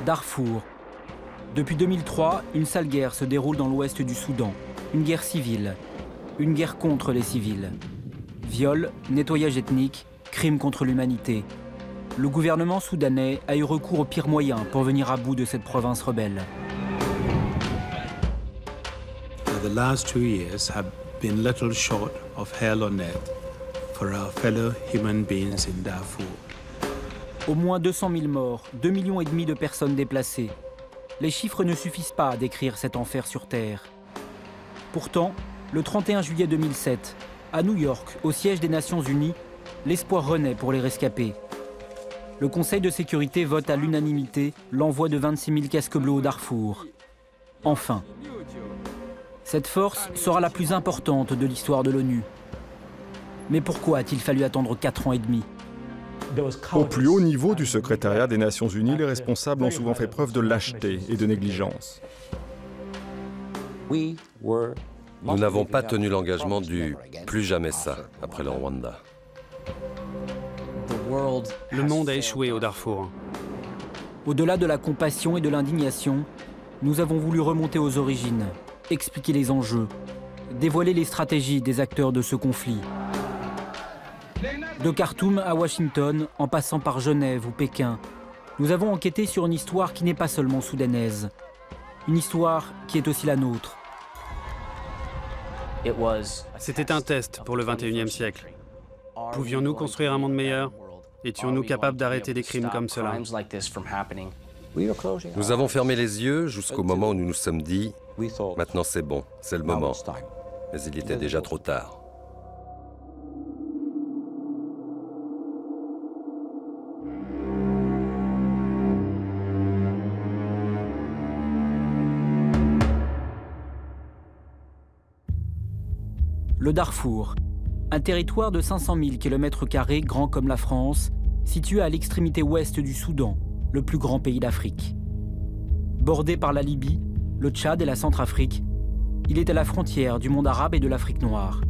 Darfour. Depuis 2003, une sale guerre se déroule dans l'ouest du Soudan. Une guerre civile. Une guerre contre les civils. Viols, nettoyage ethnique, crimes contre l'humanité. Le gouvernement soudanais a eu recours aux pires moyens pour venir à bout de cette province rebelle. The last 2 years have been little short of hell on earth for our fellow human beings in Darfur. Au moins 200 000 morts, 2,5 millions de personnes déplacées. Les chiffres ne suffisent pas à décrire cet enfer sur Terre. Pourtant, le 31 juillet 2007, à New York, au siège des Nations Unies, l'espoir renaît pour les rescapés. Le Conseil de sécurité vote à l'unanimité l'envoi de 26 000 casques bleus au Darfour. Enfin. Cette force sera la plus importante de l'histoire de l'ONU. Mais pourquoi a-t-il fallu attendre 4 ans et demi ? Au plus haut niveau du secrétariat des Nations Unies, les responsables ont souvent fait preuve de lâcheté et de négligence. Nous n'avons pas tenu l'engagement du « plus jamais ça » après le Rwanda. Le monde a échoué au Darfour. Au-delà de la compassion et de l'indignation, nous avons voulu remonter aux origines, expliquer les enjeux, dévoiler les stratégies des acteurs de ce conflit. De Khartoum à Washington, en passant par Genève ou Pékin, nous avons enquêté sur une histoire qui n'est pas seulement soudanaise, une histoire qui est aussi la nôtre. C'était un test pour le 21e siècle. Pouvions-nous construire un monde meilleur? Étions-nous capables d'arrêter des crimes comme cela? Nous avons fermé les yeux jusqu'au moment où nous nous sommes dit « Maintenant c'est bon, c'est le moment ». Mais il était déjà trop tard. Le Darfour, un territoire de 500 000 km² grand comme la France, situé à l'extrémité ouest du Soudan, le plus grand pays d'Afrique. Bordé par la Libye, le Tchad et la Centrafrique, il est à la frontière du monde arabe et de l'Afrique noire.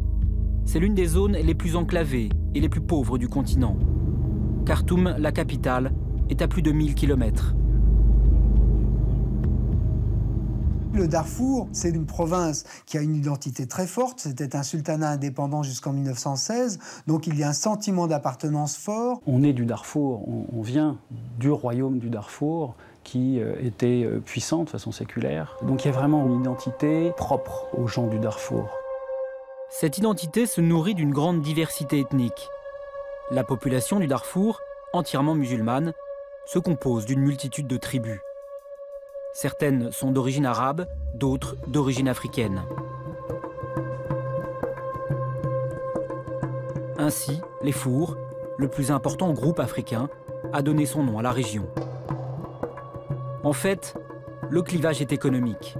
C'est l'une des zones les plus enclavées et les plus pauvres du continent. Khartoum, la capitale, est à plus de 1000 km. Le Darfour, c'est une province qui a une identité très forte. C'était un sultanat indépendant jusqu'en 1916. Donc il y a un sentiment d'appartenance fort. On est du Darfour, on vient du royaume du Darfour qui était puissant de façon séculaire. Donc il y a vraiment une identité propre aux gens du Darfour. Cette identité se nourrit d'une grande diversité ethnique. La population du Darfour, entièrement musulmane, se compose d'une multitude de tribus. Certaines sont d'origine arabe, d'autres d'origine africaine. Ainsi, les Four, le plus important groupe africain, a donné son nom à la région. En fait, le clivage est économique.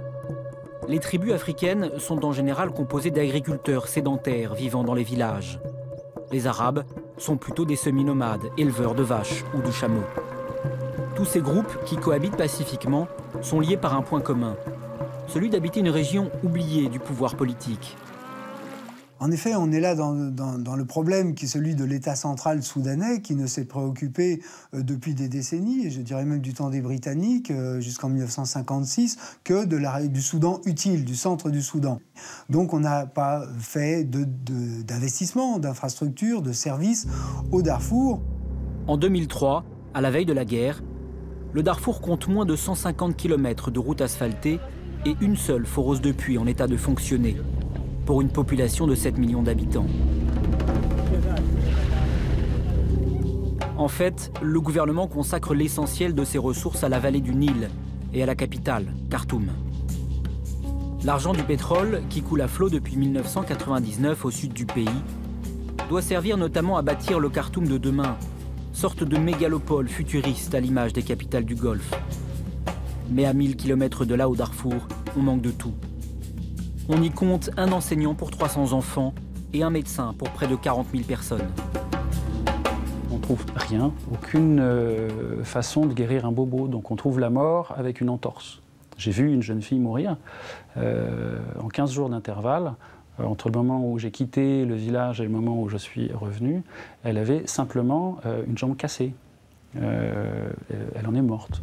Les tribus africaines sont en général composées d'agriculteurs sédentaires vivant dans les villages. Les Arabes sont plutôt des semi-nomades, éleveurs de vaches ou de chameaux. Tous ces groupes qui cohabitent pacifiquement sont liés par un point commun, celui d'habiter une région oubliée du pouvoir politique. En effet, on est là dans le problème qui est celui de l'État central soudanais qui ne s'est préoccupé depuis des décennies, et je dirais même du temps des Britanniques jusqu'en 1956, que du Soudan utile, du centre du Soudan. Donc on n'a pas fait d'investissement, d'infrastructures, de services au Darfour. En 2003, à la veille de la guerre, le Darfour compte moins de 150 km de routes asphaltées et une seule forage de puits en état de fonctionner, pour une population de 7 millions d'habitants. En fait, le gouvernement consacre l'essentiel de ses ressources à la vallée du Nil et à la capitale, Khartoum. L'argent du pétrole, qui coule à flot depuis 1999 au sud du pays, doit servir notamment à bâtir le Khartoum de demain, sorte de mégalopole futuriste à l'image des capitales du Golfe. Mais à 1000 km de là, au Darfour, on manque de tout. On y compte un enseignant pour 300 enfants et un médecin pour près de 40 000 personnes. On trouve rien, aucune façon de guérir un bobo. Donc on trouve la mort avec une entorse. J'ai vu une jeune fille mourir en 15 jours d'intervalle. Entre le moment où j'ai quitté le village et le moment où je suis revenu, elle avait simplement une jambe cassée. Elle en est morte.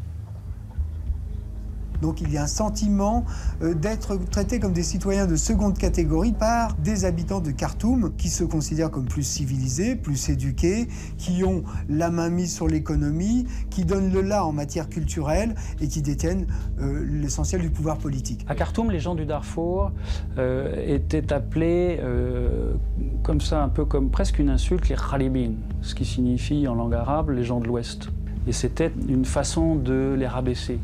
Donc il y a un sentiment d'être traités comme des citoyens de seconde catégorie par des habitants de Khartoum qui se considèrent comme plus civilisés, plus éduqués, qui ont la main mise sur l'économie, qui donnent le là en matière culturelle et qui détiennent l'essentiel du pouvoir politique. À Khartoum, les gens du Darfour étaient appelés comme ça, un peu comme presque une insulte, les Khalibin, ce qui signifie en langue arabe les gens de l'Ouest. Et c'était une façon de les rabaisser,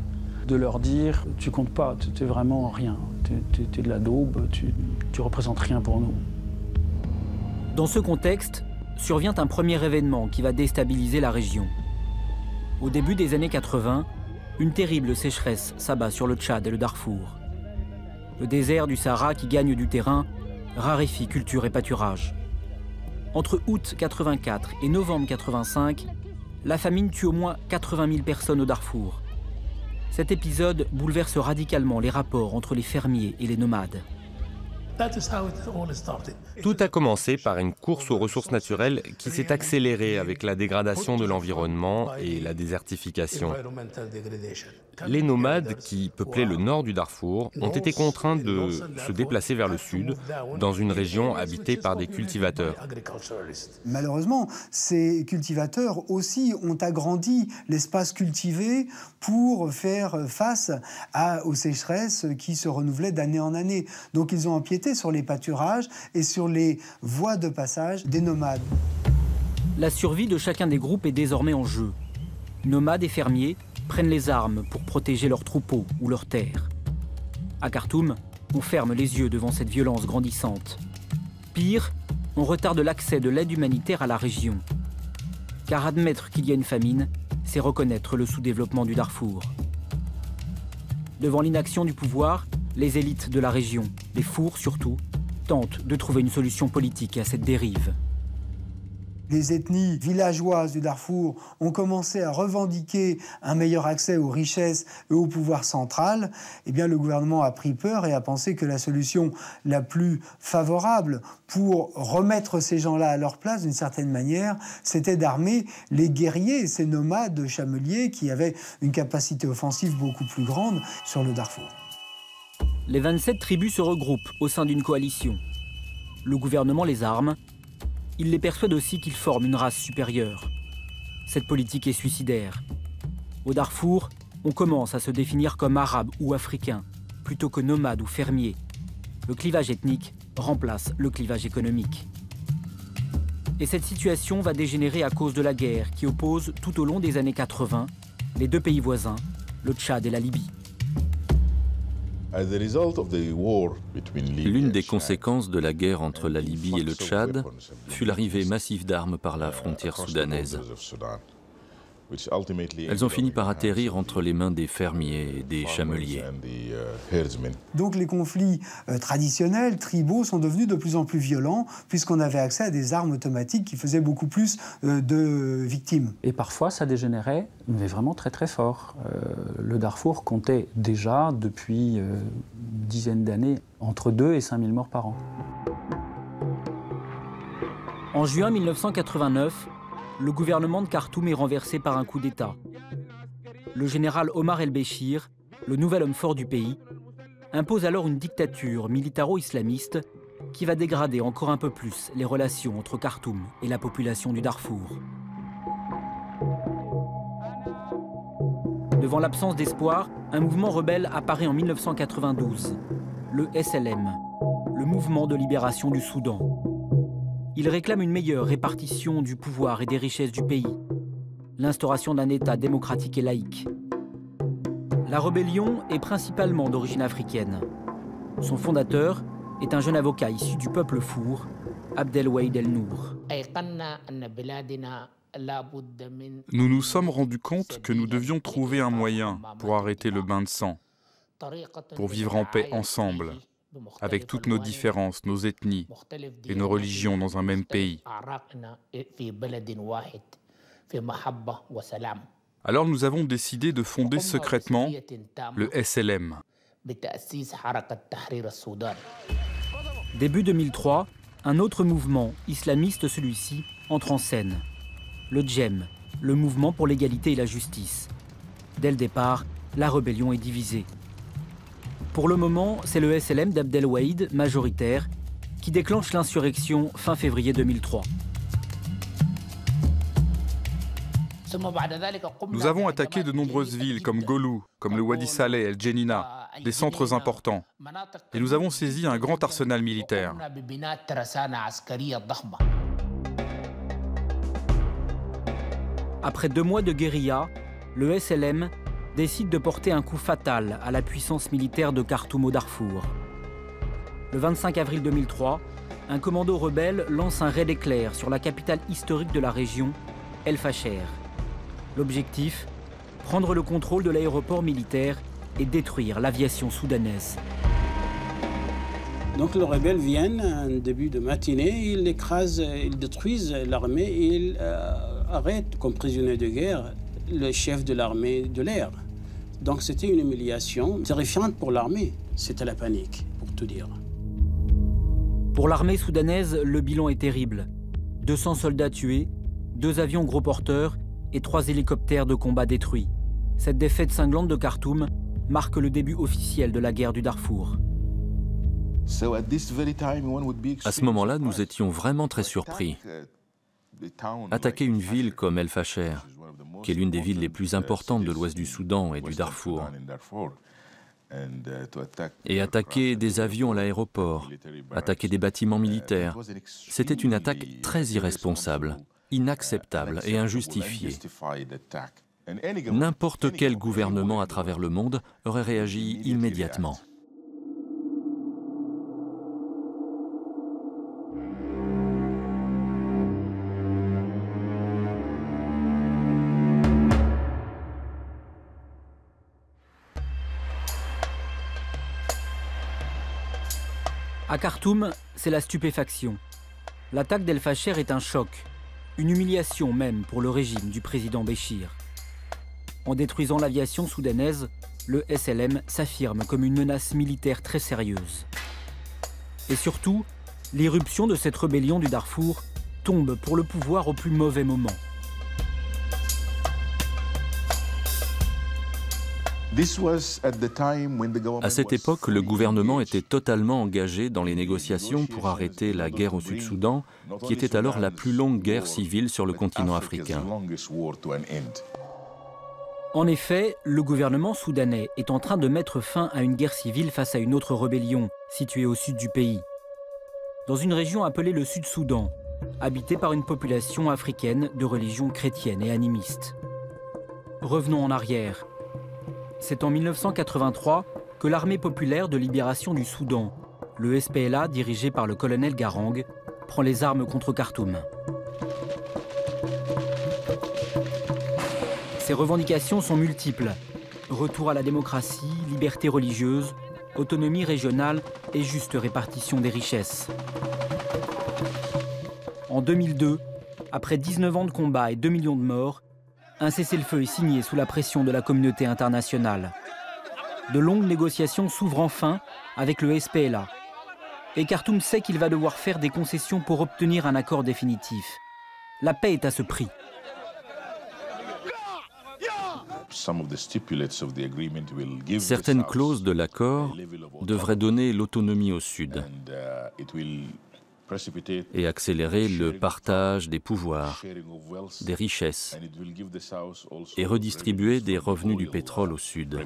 de leur dire « tu comptes pas, tu es vraiment rien, tu es de la daube, tu représentes rien pour nous ». Dans ce contexte, survient un premier événement qui va déstabiliser la région. Au début des années 80, une terrible sécheresse s'abat sur le Tchad et le Darfour. Le désert du Sahara qui gagne du terrain raréfie culture et pâturage. Entre août 84 et novembre 85, la famine tue au moins 80 000 personnes au Darfour. Cet épisode bouleverse radicalement les rapports entre les fermiers et les nomades. Tout a commencé par une course aux ressources naturelles qui s'est accélérée avec la dégradation de l'environnement et la désertification. Les nomades qui peuplaient le nord du Darfour ont été contraints de se déplacer vers le sud, dans une région habitée par des cultivateurs. Malheureusement, ces cultivateurs aussi ont agrandi l'espace cultivé pour faire face aux sécheresses qui se renouvelaient d'année en année. Donc ils ont empiété sur les pâturages et sur les voies de passage des nomades. La survie de chacun des groupes est désormais en jeu. Nomades et fermiers prennent les armes pour protéger leurs troupeaux ou leurs terres. À Khartoum, on ferme les yeux devant cette violence grandissante. Pire, on retarde l'accès de l'aide humanitaire à la région. Car admettre qu'il y a une famine, c'est reconnaître le sous-développement du Darfour. Devant l'inaction du pouvoir, les élites de la région, les fours surtout, tentent de trouver une solution politique à cette dérive. Les ethnies villageoises du Darfour ont commencé à revendiquer un meilleur accès aux richesses et au pouvoir central. Eh bien, le gouvernement a pris peur et a pensé que la solution la plus favorable pour remettre ces gens-là à leur place, d'une certaine manière, c'était d'armer les guerriers, ces nomades chameliers qui avaient une capacité offensive beaucoup plus grande sur le Darfour. Les 27 tribus se regroupent au sein d'une coalition. Le gouvernement les arme. Il les persuade aussi qu'ils forment une race supérieure. Cette politique est suicidaire. Au Darfour, on commence à se définir comme arabe ou africain, plutôt que nomade ou fermier. Le clivage ethnique remplace le clivage économique. Et cette situation va dégénérer à cause de la guerre qui oppose tout au long des années 80 les deux pays voisins, le Tchad et la Libye. L'une des conséquences de la guerre entre la Libye et le Tchad fut l'arrivée massive d'armes par la frontière soudanaise. Elles ont fini par atterrir entre les mains des fermiers et des chameliers. Donc les conflits traditionnels, tribaux, sont devenus de plus en plus violents puisqu'on avait accès à des armes automatiques qui faisaient beaucoup plus de victimes. Et parfois ça dégénérait, mais vraiment très très fort. Le Darfour comptait déjà depuis une dizaine d'années entre 2 et 5 000 morts par an. En juin 1989, le gouvernement de Khartoum est renversé par un coup d'État. Le général Omar el-Béchir, le nouvel homme fort du pays, impose alors une dictature militaro-islamiste qui va dégrader encore un peu plus les relations entre Khartoum et la population du Darfour. Devant l'absence d'espoir, un mouvement rebelle apparaît en 1992, le SLM, le Mouvement de libération du Soudan. Il réclame une meilleure répartition du pouvoir et des richesses du pays, l'instauration d'un État démocratique et laïque. La rébellion est principalement d'origine africaine. Son fondateur est un jeune avocat issu du peuple four, Abdelwahid El-Nour. Nous nous sommes rendus compte que nous devions trouver un moyen pour arrêter le bain de sang, pour vivre en paix ensemble, avec toutes nos différences, nos ethnies et nos religions dans un même pays. Alors nous avons décidé de fonder secrètement le SLM. Début 2003, un autre mouvement, islamiste celui-ci, entre en scène. Le Djem, le mouvement pour l'égalité et la justice. Dès le départ, la rébellion est divisée. Pour le moment, c'est le SLM d'Abdel Wahid, majoritaire, qui déclenche l'insurrection fin février 2003. Nous avons attaqué de nombreuses villes comme Golou, comme le Wadi Saleh, El Djenina, des centres importants. Et nous avons saisi un grand arsenal militaire. Après 2 mois de guérilla, le SLM décide de porter un coup fatal à la puissance militaire de Khartoum au Darfour. Le 25 avril 2003, un commando rebelle lance un raid éclair sur la capitale historique de la région, El Fasher. L'objectif, prendre le contrôle de l'aéroport militaire et détruire l'aviation soudanaise. Donc les rebelles viennent en début de matinée, ils écrasent, ils détruisent l'armée et ils arrêtent comme prisonnier de guerre le chef de l'armée de l'air. Donc c'était une humiliation terrifiante pour l'armée. C'était la panique, pour tout dire. Pour l'armée soudanaise, le bilan est terrible. 200 soldats tués, 2 avions gros porteurs et 3 hélicoptères de combat détruits. Cette défaite cinglante de Khartoum marque le début officiel de la guerre du Darfour. À ce moment-là, nous étions vraiment très surpris. Attaquer une ville comme El Fasher, qui est l'une des villes les plus importantes de l'ouest du Soudan et du Darfour, et attaquer des avions à l'aéroport, attaquer des bâtiments militaires, c'était une attaque très irresponsable, inacceptable et injustifiée. N'importe quel gouvernement à travers le monde aurait réagi immédiatement. À Khartoum, c'est la stupéfaction. L'attaque d'El Fasher est un choc, une humiliation même pour le régime du président Béchir. En détruisant l'aviation soudanaise, le SLM s'affirme comme une menace militaire très sérieuse. Et surtout, l'irruption de cette rébellion du Darfour tombe pour le pouvoir au plus mauvais moment. À cette époque, le gouvernement était totalement engagé dans les négociations pour arrêter la guerre au Sud-Soudan, qui était alors la plus longue guerre civile sur le continent africain. En effet, le gouvernement soudanais est en train de mettre fin à une guerre civile face à une autre rébellion, située au sud du pays. Dans une région appelée le Sud-Soudan, habitée par une population africaine de religion chrétienne et animiste. Revenons en arrière. C'est en 1983 que l'Armée populaire de libération du Soudan, le SPLA dirigé par le colonel Garang, prend les armes contre Khartoum. Ses revendications sont multiples. Retour à la démocratie, liberté religieuse, autonomie régionale et juste répartition des richesses. En 2002, après 19 ans de combat et 2 millions de morts, un cessez-le-feu est signé sous la pression de la communauté internationale. De longues négociations s'ouvrent enfin avec le SPLA. Et Khartoum sait qu'il va devoir faire des concessions pour obtenir un accord définitif. La paix est à ce prix. Certaines clauses de l'accord devraient donner l'autonomie au Sud et accélérer le partage des pouvoirs, des richesses et redistribuer des revenus du pétrole au Sud.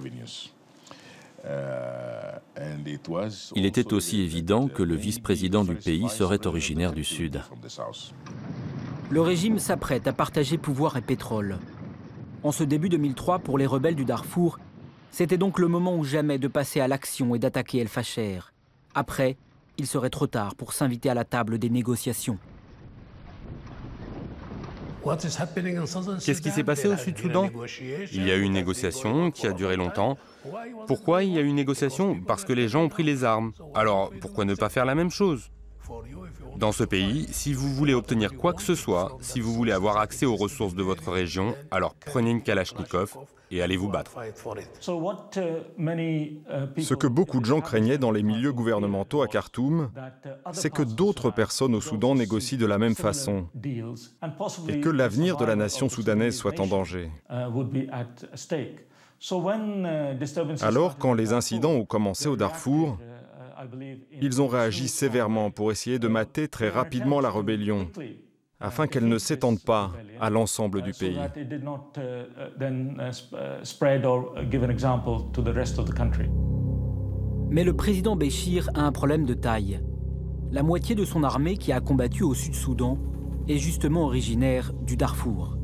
Il était aussi évident que le vice-président du pays serait originaire du Sud. Le régime s'apprête à partager pouvoir et pétrole. En ce début 2003, pour les rebelles du Darfour, c'était donc le moment ou jamais de passer à l'action et d'attaquer El Fasher. Après, il serait trop tard pour s'inviter à la table des négociations. Qu'est-ce qui s'est passé au Sud-Soudan? Il y a eu une négociation qui a duré longtemps. Pourquoi il y a eu une négociation? Parce que les gens ont pris les armes. Alors, pourquoi ne pas faire la même chose? Dans ce pays, si vous voulez obtenir quoi que ce soit, si vous voulez avoir accès aux ressources de votre région, alors prenez une Kalachnikov et allez vous battre. Ce que beaucoup de gens craignaient dans les milieux gouvernementaux à Khartoum, c'est que d'autres personnes au Soudan négocient de la même façon et que l'avenir de la nation soudanaise soit en danger. Alors, quand les incidents ont commencé au Darfour, ils ont réagi sévèrement pour essayer de mater très rapidement la rébellion, afin qu'elle ne s'étende pas à l'ensemble du pays. Mais le président Béchir a un problème de taille. La moitié de son armée qui a combattu au Sud-Soudan est justement originaire du Darfour.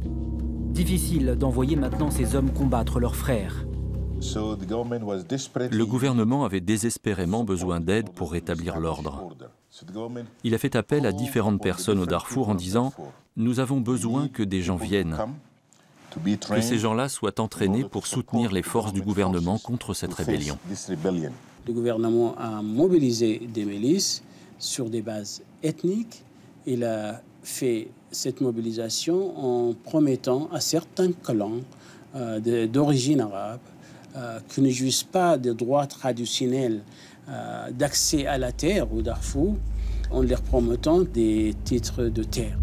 Difficile d'envoyer maintenant ces hommes combattre leurs frères. Le gouvernement avait désespérément besoin d'aide pour rétablir l'ordre. Il a fait appel à différentes personnes au Darfour en disant « Nous avons besoin que des gens viennent, que ces gens-là soient entraînés pour soutenir les forces du gouvernement contre cette rébellion. » Le gouvernement a mobilisé des milices sur des bases ethniques. Il a fait cette mobilisation en promettant à certains clans d'origine arabe qui ne jouissent pas des droits traditionnels d'accès à la terre au Darfour, en leur promettant des titres de terre.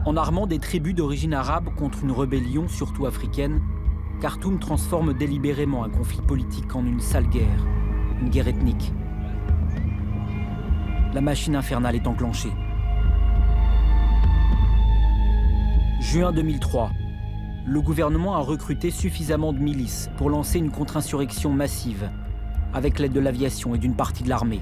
En armant des tribus d'origine arabe contre une rébellion, surtout africaine, Khartoum transforme délibérément un conflit politique en une sale guerre, une guerre ethnique. La machine infernale est enclenchée. Juin 2003, le gouvernement a recruté suffisamment de milices pour lancer une contre-insurrection massive, avec l'aide de l'aviation et d'une partie de l'armée.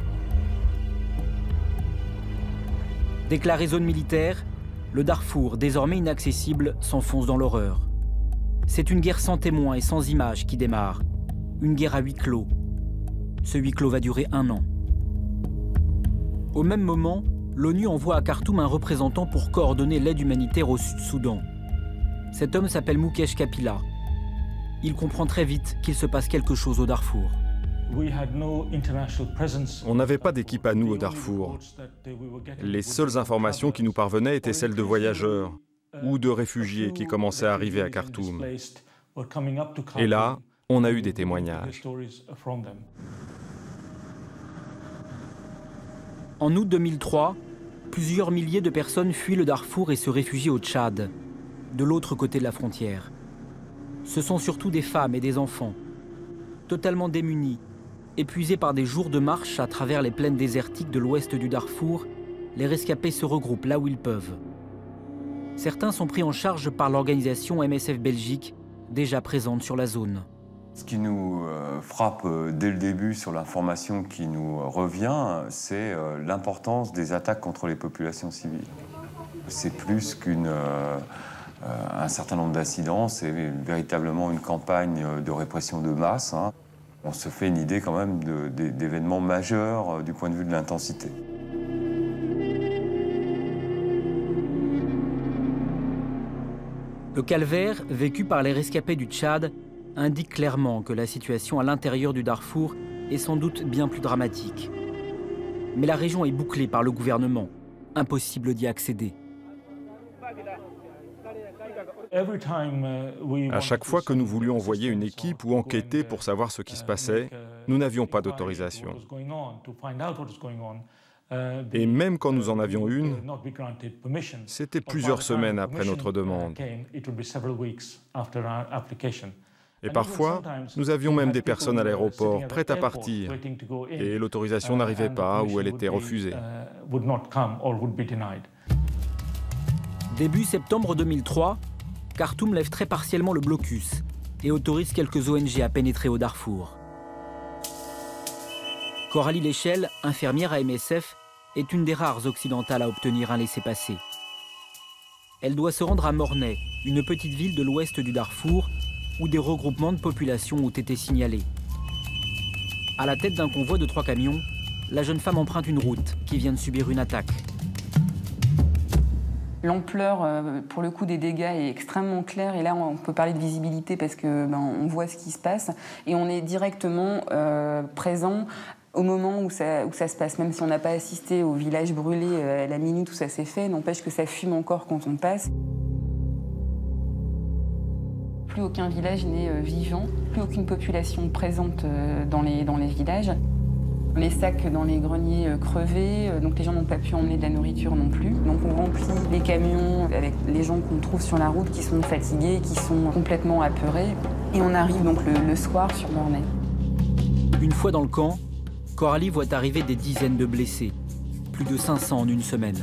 Déclaré zone militaire, le Darfour, désormais inaccessible, s'enfonce dans l'horreur. C'est une guerre sans témoins et sans images qui démarre. Une guerre à huis clos. Ce huis clos va durer 1 an. Au même moment, l'ONU envoie à Khartoum un représentant pour coordonner l'aide humanitaire au Sud-Soudan. Cet homme s'appelle Mukesh Kapila. Il comprend très vite qu'il se passe quelque chose au Darfour. On n'avait pas d'équipe à nous au Darfour. Les seules informations qui nous parvenaient étaient celles de voyageurs ou de réfugiés qui commençaient à arriver à Khartoum. Et là, on a eu des témoignages. En août 2003, plusieurs milliers de personnes fuient le Darfour et se réfugient au Tchad, de l'autre côté de la frontière. Ce sont surtout des femmes et des enfants, totalement démunis, épuisés par des jours de marche à travers les plaines désertiques de l'ouest du Darfour. Les rescapés se regroupent là où ils peuvent. Certains sont pris en charge par l'organisation MSF Belgique, déjà présente sur la zone. Ce qui nous frappe dès le début sur l'information qui nous revient, c'est l'importance des attaques contre les populations civiles. C'est plus qu'un certain nombre d'incidents, c'est véritablement une campagne de répression de masse. On se fait une idée quand même d'événements majeurs du point de vue de l'intensité. Le calvaire vécu par les rescapés du Tchad indique clairement que la situation à l'intérieur du Darfour est sans doute bien plus dramatique. Mais la région est bouclée par le gouvernement. Impossible d'y accéder. À chaque fois que nous voulions envoyer une équipe ou enquêter pour savoir ce qui se passait, nous n'avions pas d'autorisation. Et même quand nous en avions une, c'était plusieurs semaines après notre demande. Et parfois, nous avions même des personnes à l'aéroport prêtes à partir, et l'autorisation n'arrivait pas ou elle était refusée. Début septembre 2003, Khartoum lève très partiellement le blocus et autorise quelques ONG à pénétrer au Darfour. Coralie Léchelle, infirmière à MSF, est une des rares occidentales à obtenir un laissez-passer. Elle doit se rendre à Mornay, une petite ville de l'ouest du Darfour, où des regroupements de population ont été signalés. À la tête d'un convoi de 3 camions, la jeune femme emprunte une route qui vient de subir une attaque. L'ampleur, pour le coup, des dégâts est extrêmement claire. Et là, on peut parler de visibilité parce que on voit ce qui se passe. Et on est directement présent au moment où ça se passe. Même si on n'a pas assisté au village brûlé à la minute où ça s'est fait, n'empêche que ça fume encore quand on passe. Plus aucun village n'est vivant, plus aucune population présente dans les villages. Les sacs dans les greniers crevés, donc les gens n'ont pas pu emmener de la nourriture non plus. Donc on remplit les camions avec les gens qu'on trouve sur la route qui sont fatigués, qui sont complètement apeurés. Et on arrive donc le soir sur Mornay. Une fois dans le camp, Coralie voit arriver des dizaines de blessés, plus de 500 en une semaine.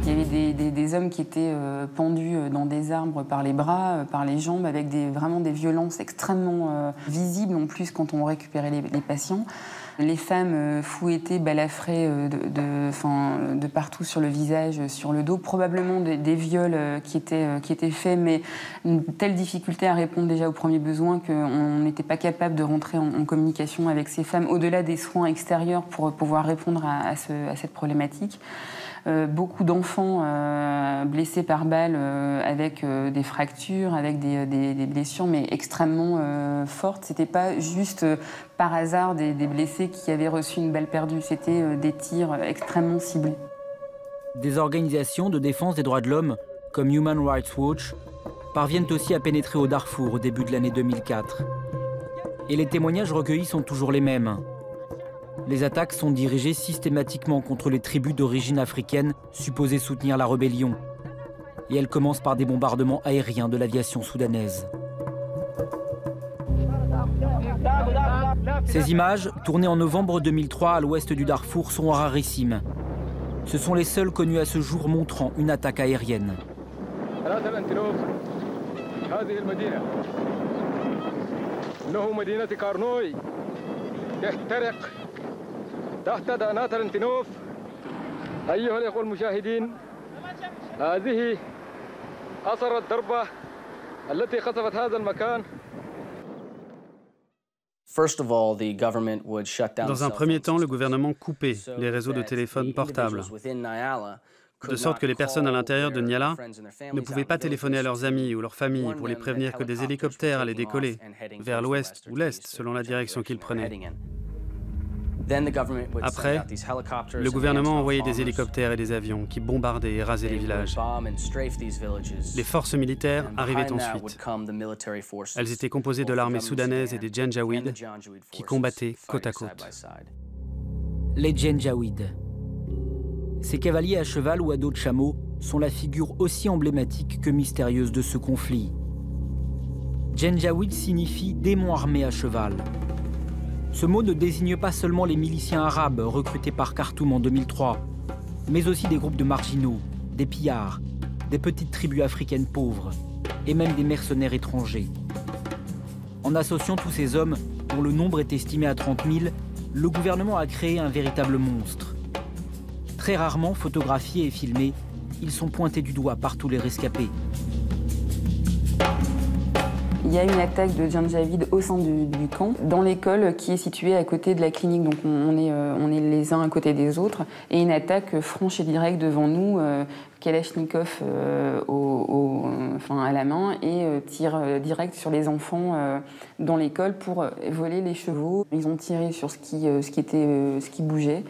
Il y avait des hommes qui étaient pendus dans des arbres par les bras, par les jambes, avec vraiment des violences extrêmement visibles en plus quand on récupérait les patients. Les femmes fouettées, balafrées de partout sur le visage, sur le dos. Probablement des viols qui étaient faits, mais une telle difficulté à répondre déjà aux premiers besoins qu'on n'était pas capable de rentrer en communication avec ces femmes, au-delà des soins extérieurs pour pouvoir répondre à cette problématique. Beaucoup d'enfants blessés par balle avec des fractures, avec des blessures, mais extrêmement fortes. C'était pas juste par hasard des blessés qui avaient reçu une balle perdue, c'était des tirs extrêmement ciblés. Des organisations de défense des droits de l'homme, comme Human Rights Watch, parviennent aussi à pénétrer au Darfour au début de l'année 2004. Et les témoignages recueillis sont toujours les mêmes. Les attaques sont dirigées systématiquement contre les tribus d'origine africaine supposées soutenir la rébellion. Et elles commencent par des bombardements aériens de l'aviation soudanaise. Ces images, tournées en novembre 2003 à l'ouest du Darfour, sont rarissimes. Ce sont les seules connues à ce jour montrant une attaque aérienne. تحت دانات الانتنوف أيها الأخوة المشاهدين هذه أثر الضربة التي خسفت هذا المكان. Dans un premier temps, le gouvernement coupait les réseaux de téléphone portables, de sorte que les personnes à l'intérieur de Nyala ne pouvaient pas téléphoner à leurs amis ou leurs familles pour les prévenir que des hélicoptères allaient décoller vers l'ouest ou l'est, selon la direction qu'ils prenaient. Après, le gouvernement envoyait des hélicoptères et des avions qui bombardaient et rasaient les villages. Les forces militaires arrivaient ensuite. Elles étaient composées de l'armée soudanaise et des Janjaweed qui combattaient côte à côte. Les Janjaweed. Ces cavaliers à cheval ou à dos de chameau sont la figure aussi emblématique que mystérieuse de ce conflit. Janjaweed signifie démon armé à cheval. Ce mot ne désigne pas seulement les miliciens arabes recrutés par Khartoum en 2003, mais aussi des groupes de marginaux, des pillards, des petites tribus africaines pauvres, et même des mercenaires étrangers. En associant tous ces hommes, dont le nombre est estimé à 30 000, le gouvernement a créé un véritable monstre. Très rarement photographiés et filmés, ils sont pointés du doigt par tous les rescapés. Il y a une attaque de Janjaweed au sein du camp, dans l'école qui est située à côté de la clinique, donc on est les uns à côté des autres, et une attaque franche et directe devant nous, Kalachnikov à la main, et tir direct sur les enfants dans l'école pour voler les chevaux. Ils ont tiré sur ce qui bougeait,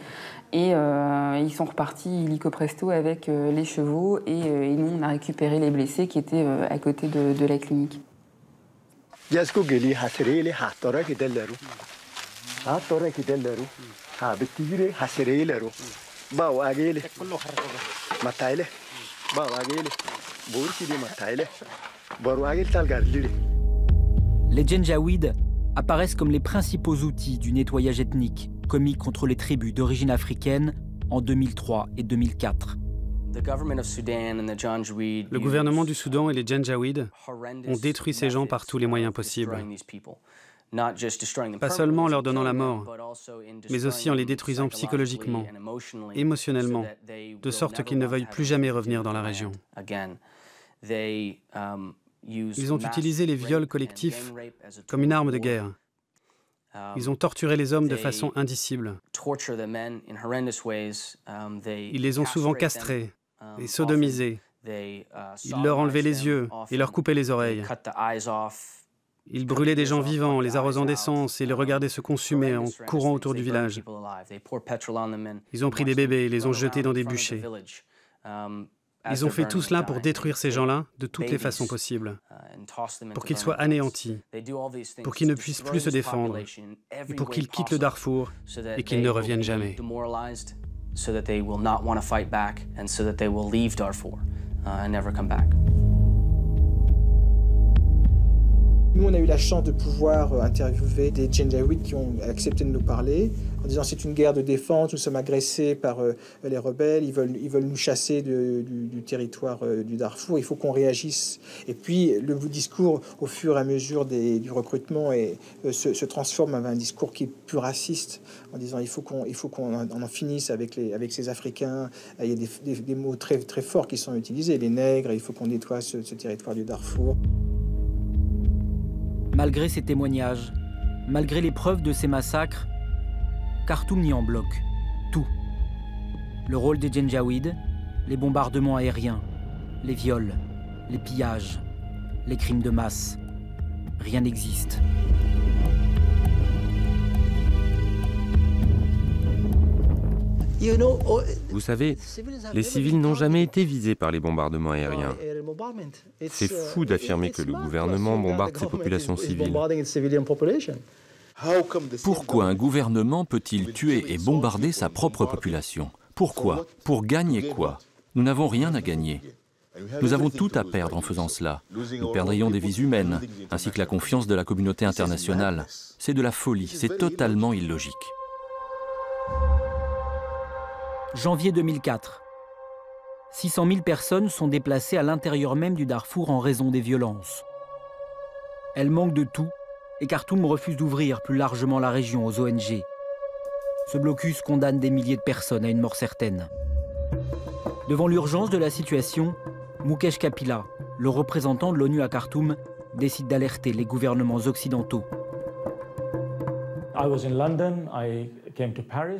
et ils sont repartis illico presto avec les chevaux, et nous on a récupéré les blessés qui étaient à côté de la clinique. Les Janjaweed apparaissent comme les principaux outils du nettoyage ethnique commis contre les tribus d'origine africaine en 2003 et 2004. Le gouvernement du Soudan et les Janjaweed ont détruit ces gens par tous les moyens possibles. Pas seulement en leur donnant la mort, mais aussi en les détruisant psychologiquement, émotionnellement, de sorte qu'ils ne veuillent plus jamais revenir dans la région. Ils ont utilisé les viols collectifs comme une arme de guerre. Ils ont torturé les hommes de façon indicible. Ils les ont souvent castrés et sodomisés. Ils leur enlevaient les yeux et leur coupaient les oreilles. Ils brûlaient des gens vivants, les arrosant d'essence et les regardaient se consumer en courant autour du village. Ils ont pris des bébés et les ont jetés dans des bûchers. Ils ont fait tout cela pour détruire ces gens-là de toutes les façons possibles, pour qu'ils soient anéantis, pour qu'ils ne puissent plus se défendre, et pour qu'ils quittent le Darfour et qu'ils ne reviennent jamais. Nous, on a eu la chance de pouvoir interviewer des Janjaweed qui ont accepté de nous parler, en disant c'est une guerre de défense, nous sommes agressés par les rebelles, ils veulent nous chasser du territoire du Darfour, il faut qu'on réagisse. Et puis le discours, au fur et à mesure du recrutement, se transforme en un discours qui est plus raciste, en disant il faut qu'on en finisse avec ces Africains. Il y a des mots très, très forts qui sont utilisés, les nègres, il faut qu'on nettoie ce territoire du Darfour. Malgré ces témoignages, malgré les preuves de ces massacres, Khartoum nie en bloc tout. Le rôle des Janjaweed, les bombardements aériens, les viols, les pillages, les crimes de masse. Rien n'existe. Vous savez, les civils n'ont jamais été visés par les bombardements aériens. C'est fou d'affirmer que le gouvernement bombarde ses populations civiles. Pourquoi un gouvernement peut-il tuer et bombarder sa propre population? Pourquoi? Pour gagner quoi? Nous n'avons rien à gagner. Nous avons tout à perdre en faisant cela. Nous perdrions des vies humaines, ainsi que la confiance de la communauté internationale. C'est de la folie, c'est totalement illogique. Janvier 2004. 600 000 personnes sont déplacées à l'intérieur même du Darfour en raison des violences. Elles manquent de tout et Khartoum refuse d'ouvrir plus largement la région aux ONG. Ce blocus condamne des milliers de personnes à une mort certaine. Devant l'urgence de la situation, Mukesh Kapila, le représentant de l'ONU à Khartoum, décide d'alerter les gouvernements occidentaux.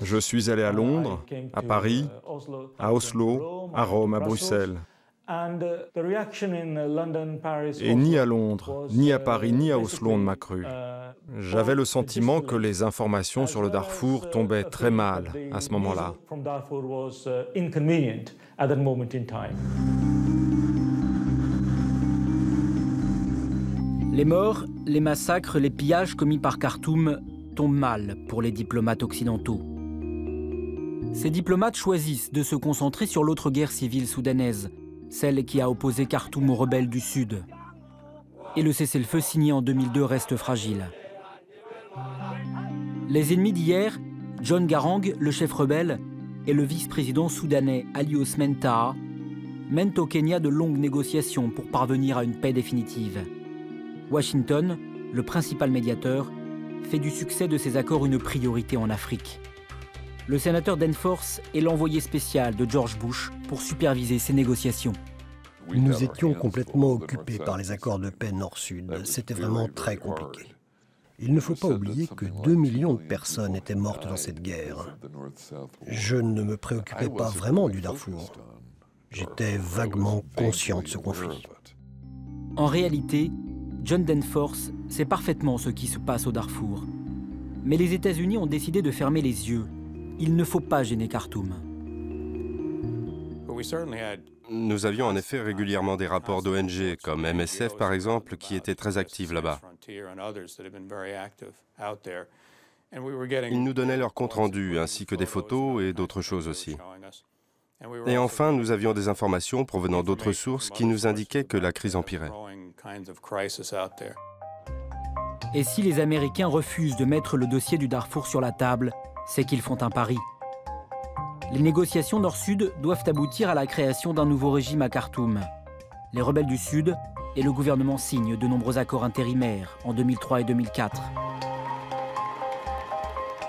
Je suis allé à Londres, à Paris, à Oslo, à Rome, à Bruxelles. Et ni à Londres, ni à Paris, ni à Oslo on ne m'a cru. J'avais le sentiment que les informations sur le Darfour tombaient très mal à ce moment-là. Les morts, les massacres, les pillages commis par Khartoum tombent mal pour les diplomates occidentaux. Ces diplomates choisissent de se concentrer sur l'autre guerre civile soudanaise, celle qui a opposé Khartoum aux rebelles du Sud. Et le cessez-le-feu signé en 2002 reste fragile. Les ennemis d'hier, John Garang, le chef rebelle, et le vice-président soudanais Ali Ousmane Taha, mènent au Kenya de longues négociations pour parvenir à une paix définitive. Washington, le principal médiateur, fait du succès de ces accords une priorité en Afrique. Le sénateur Danforth est l'envoyé spécial de George Bush pour superviser ces négociations. Nous étions complètement occupés par les accords de paix Nord-Sud. C'était vraiment très compliqué. Il ne faut pas oublier que 2 millions de personnes étaient mortes dans cette guerre. Je ne me préoccupais pas vraiment du Darfour. J'étais vaguement conscient de ce conflit. En réalité, John Danforth sait parfaitement ce qui se passe au Darfour. Mais les États-Unis ont décidé de fermer les yeux. Il ne faut pas gêner Khartoum. Nous avions en effet régulièrement des rapports d'ONG, comme MSF par exemple, qui étaient très actives là-bas. Ils nous donnaient leurs comptes rendus, ainsi que des photos et d'autres choses aussi. Et enfin, nous avions des informations provenant d'autres sources qui nous indiquaient que la crise empirait. Et si les Américains refusent de mettre le dossier du Darfour sur la table, c'est qu'ils font un pari. Les négociations Nord-Sud doivent aboutir à la création d'un nouveau régime à Khartoum. Les rebelles du Sud et le gouvernement signent de nombreux accords intérimaires en 2003 et 2004.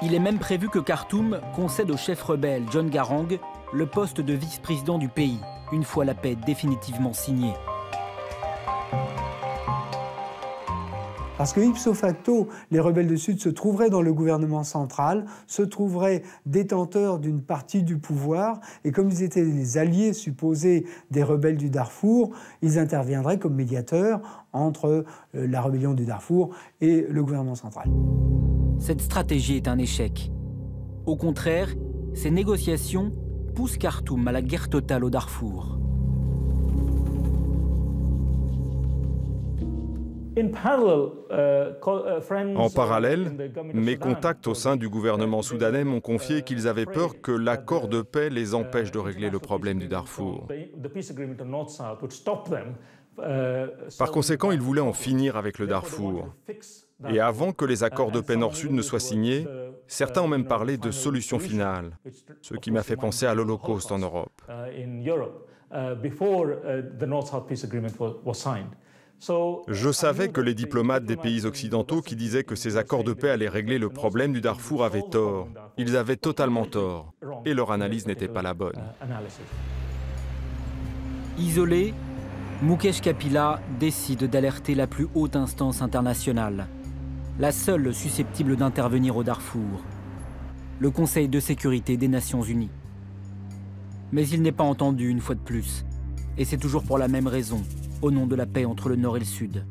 Il est même prévu que Khartoum concède au chef rebelle John Garang le poste de vice-président du pays, une fois la paix définitivement signée. Parce que ipso facto, les rebelles du Sud se trouveraient dans le gouvernement central, se trouveraient détenteurs d'une partie du pouvoir, et comme ils étaient les alliés supposés des rebelles du Darfour, ils interviendraient comme médiateurs entre la rébellion du Darfour et le gouvernement central. Cette stratégie est un échec. Au contraire, ces négociations poussent Khartoum à la guerre totale au Darfour. En parallèle, mes contacts au sein du gouvernement soudanais m'ont confié qu'ils avaient peur que l'accord de paix les empêche de régler le problème du Darfour. Par conséquent, il voulait en finir avec le Darfour. Et avant que les accords de paix Nord-Sud ne soient signés, certains ont même parlé de solution finale, ce qui m'a fait penser à l'Holocauste en Europe. Je savais que les diplomates des pays occidentaux qui disaient que ces accords de paix allaient régler le problème du Darfour avaient tort. Ils avaient totalement tort, et leur analyse n'était pas la bonne. Isolé, Mukesh Kapila décide d'alerter la plus haute instance internationale, la seule susceptible d'intervenir au Darfour, le Conseil de sécurité des Nations Unies. Mais il n'est pas entendu une fois de plus, et c'est toujours pour la même raison, au nom de la paix entre le Nord et le Sud.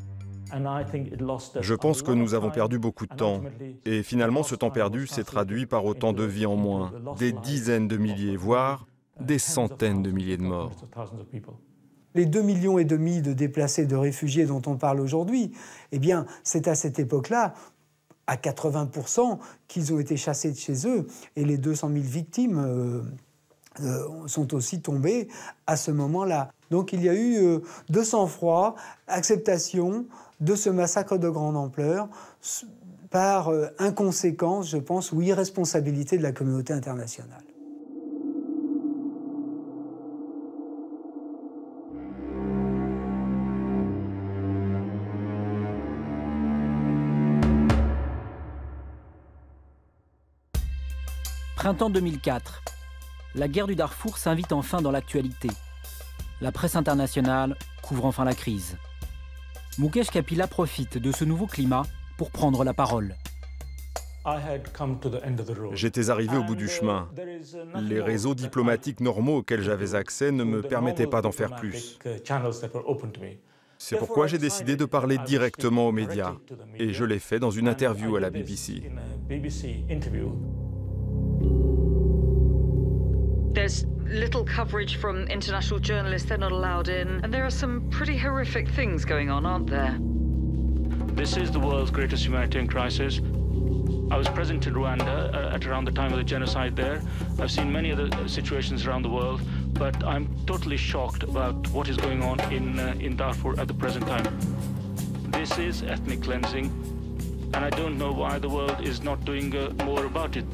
Je pense que nous avons perdu beaucoup de temps, et finalement ce temps perdu s'est traduit par autant de vies en moins, des dizaines de milliers, voire des centaines de milliers de morts. Les 2,5 millions de déplacés, de réfugiés dont on parle aujourd'hui, eh bien, c'est à cette époque-là, à 80%, qu'ils ont été chassés de chez eux. Et les 200 000 victimes sont aussi tombées à ce moment-là. Donc il y a eu de sang-froid, acceptation de ce massacre de grande ampleur, par inconséquence, je pense, ou irresponsabilité de la communauté internationale. Printemps 2004. La guerre du Darfour s'invite enfin dans l'actualité. La presse internationale couvre enfin la crise. Mukesh Kapila profite de ce nouveau climat pour prendre la parole. J'étais arrivé au bout du chemin. Les réseaux diplomatiques normaux auxquels j'avais accès ne me permettaient pas d'en faire plus. C'est pourquoi j'ai décidé de parler directement aux médias. Et je l'ai fait dans une interview à la BBC. There's little coverage from international journalists, they're not allowed in, and there are some pretty horrific things going on, aren't there? This is the world's greatest humanitarian crisis. I was present in Rwanda at around the time of the genocide there. I've seen many other situations around the world, but I'm totally shocked about what is going on in Darfur at the present time. This is ethnic cleansing, and I don't know why the world is not doing more about it.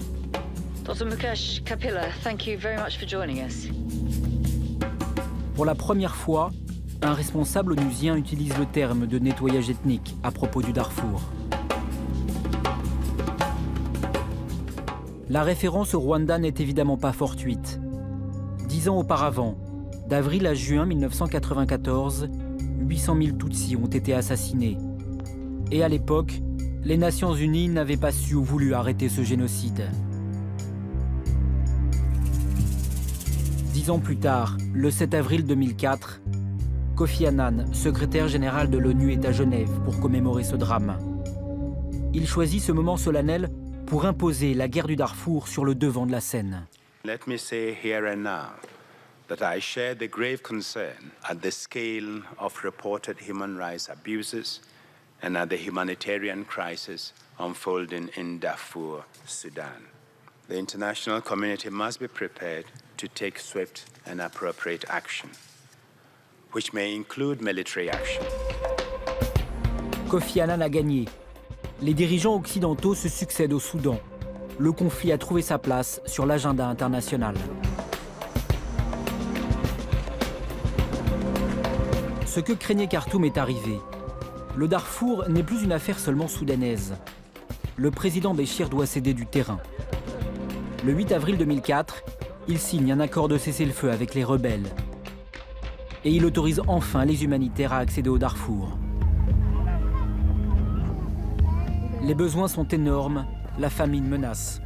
Dr. Mukesh Kapila, thank you very much for joining us. Pour la première fois, un responsable onusien utilise le terme de nettoyage ethnique à propos du Darfour. La référence au Rwanda n'est évidemment pas fortuite. 10 ans auparavant, d'avril à juin 1994, 800 000 Tutsis ont été assassinés. Et à l'époque, les Nations Unies n'avaient pas su ou voulu arrêter ce génocide. 10 ans plus tard, le 7 avril 2004, Kofi Annan, secrétaire général de l'ONU, est à Genève pour commémorer ce drame. Il choisit ce moment solennel pour imposer la guerre du Darfour sur le devant de la scène. Let me say here and now that I share the grave concern at the scale of reported human rights abuses and at the humanitarian crisis unfolding in Darfur, Sudan. The international community must be prepared to take swift and appropriate action, which may include military action. Kofi Annan a gagné. Les dirigeants occidentaux se succèdent au Soudan. Le conflit a trouvé sa place sur l'agenda international. Ce que craignait Khartoum est arrivé. Le Darfour n'est plus une affaire seulement soudanaise. Le président Béchir doit céder du terrain. Le 8 avril 2004, il signe un accord de cessez-le-feu avec les rebelles. Et il autorise enfin les humanitaires à accéder au Darfour. Les besoins sont énormes, la famine menace.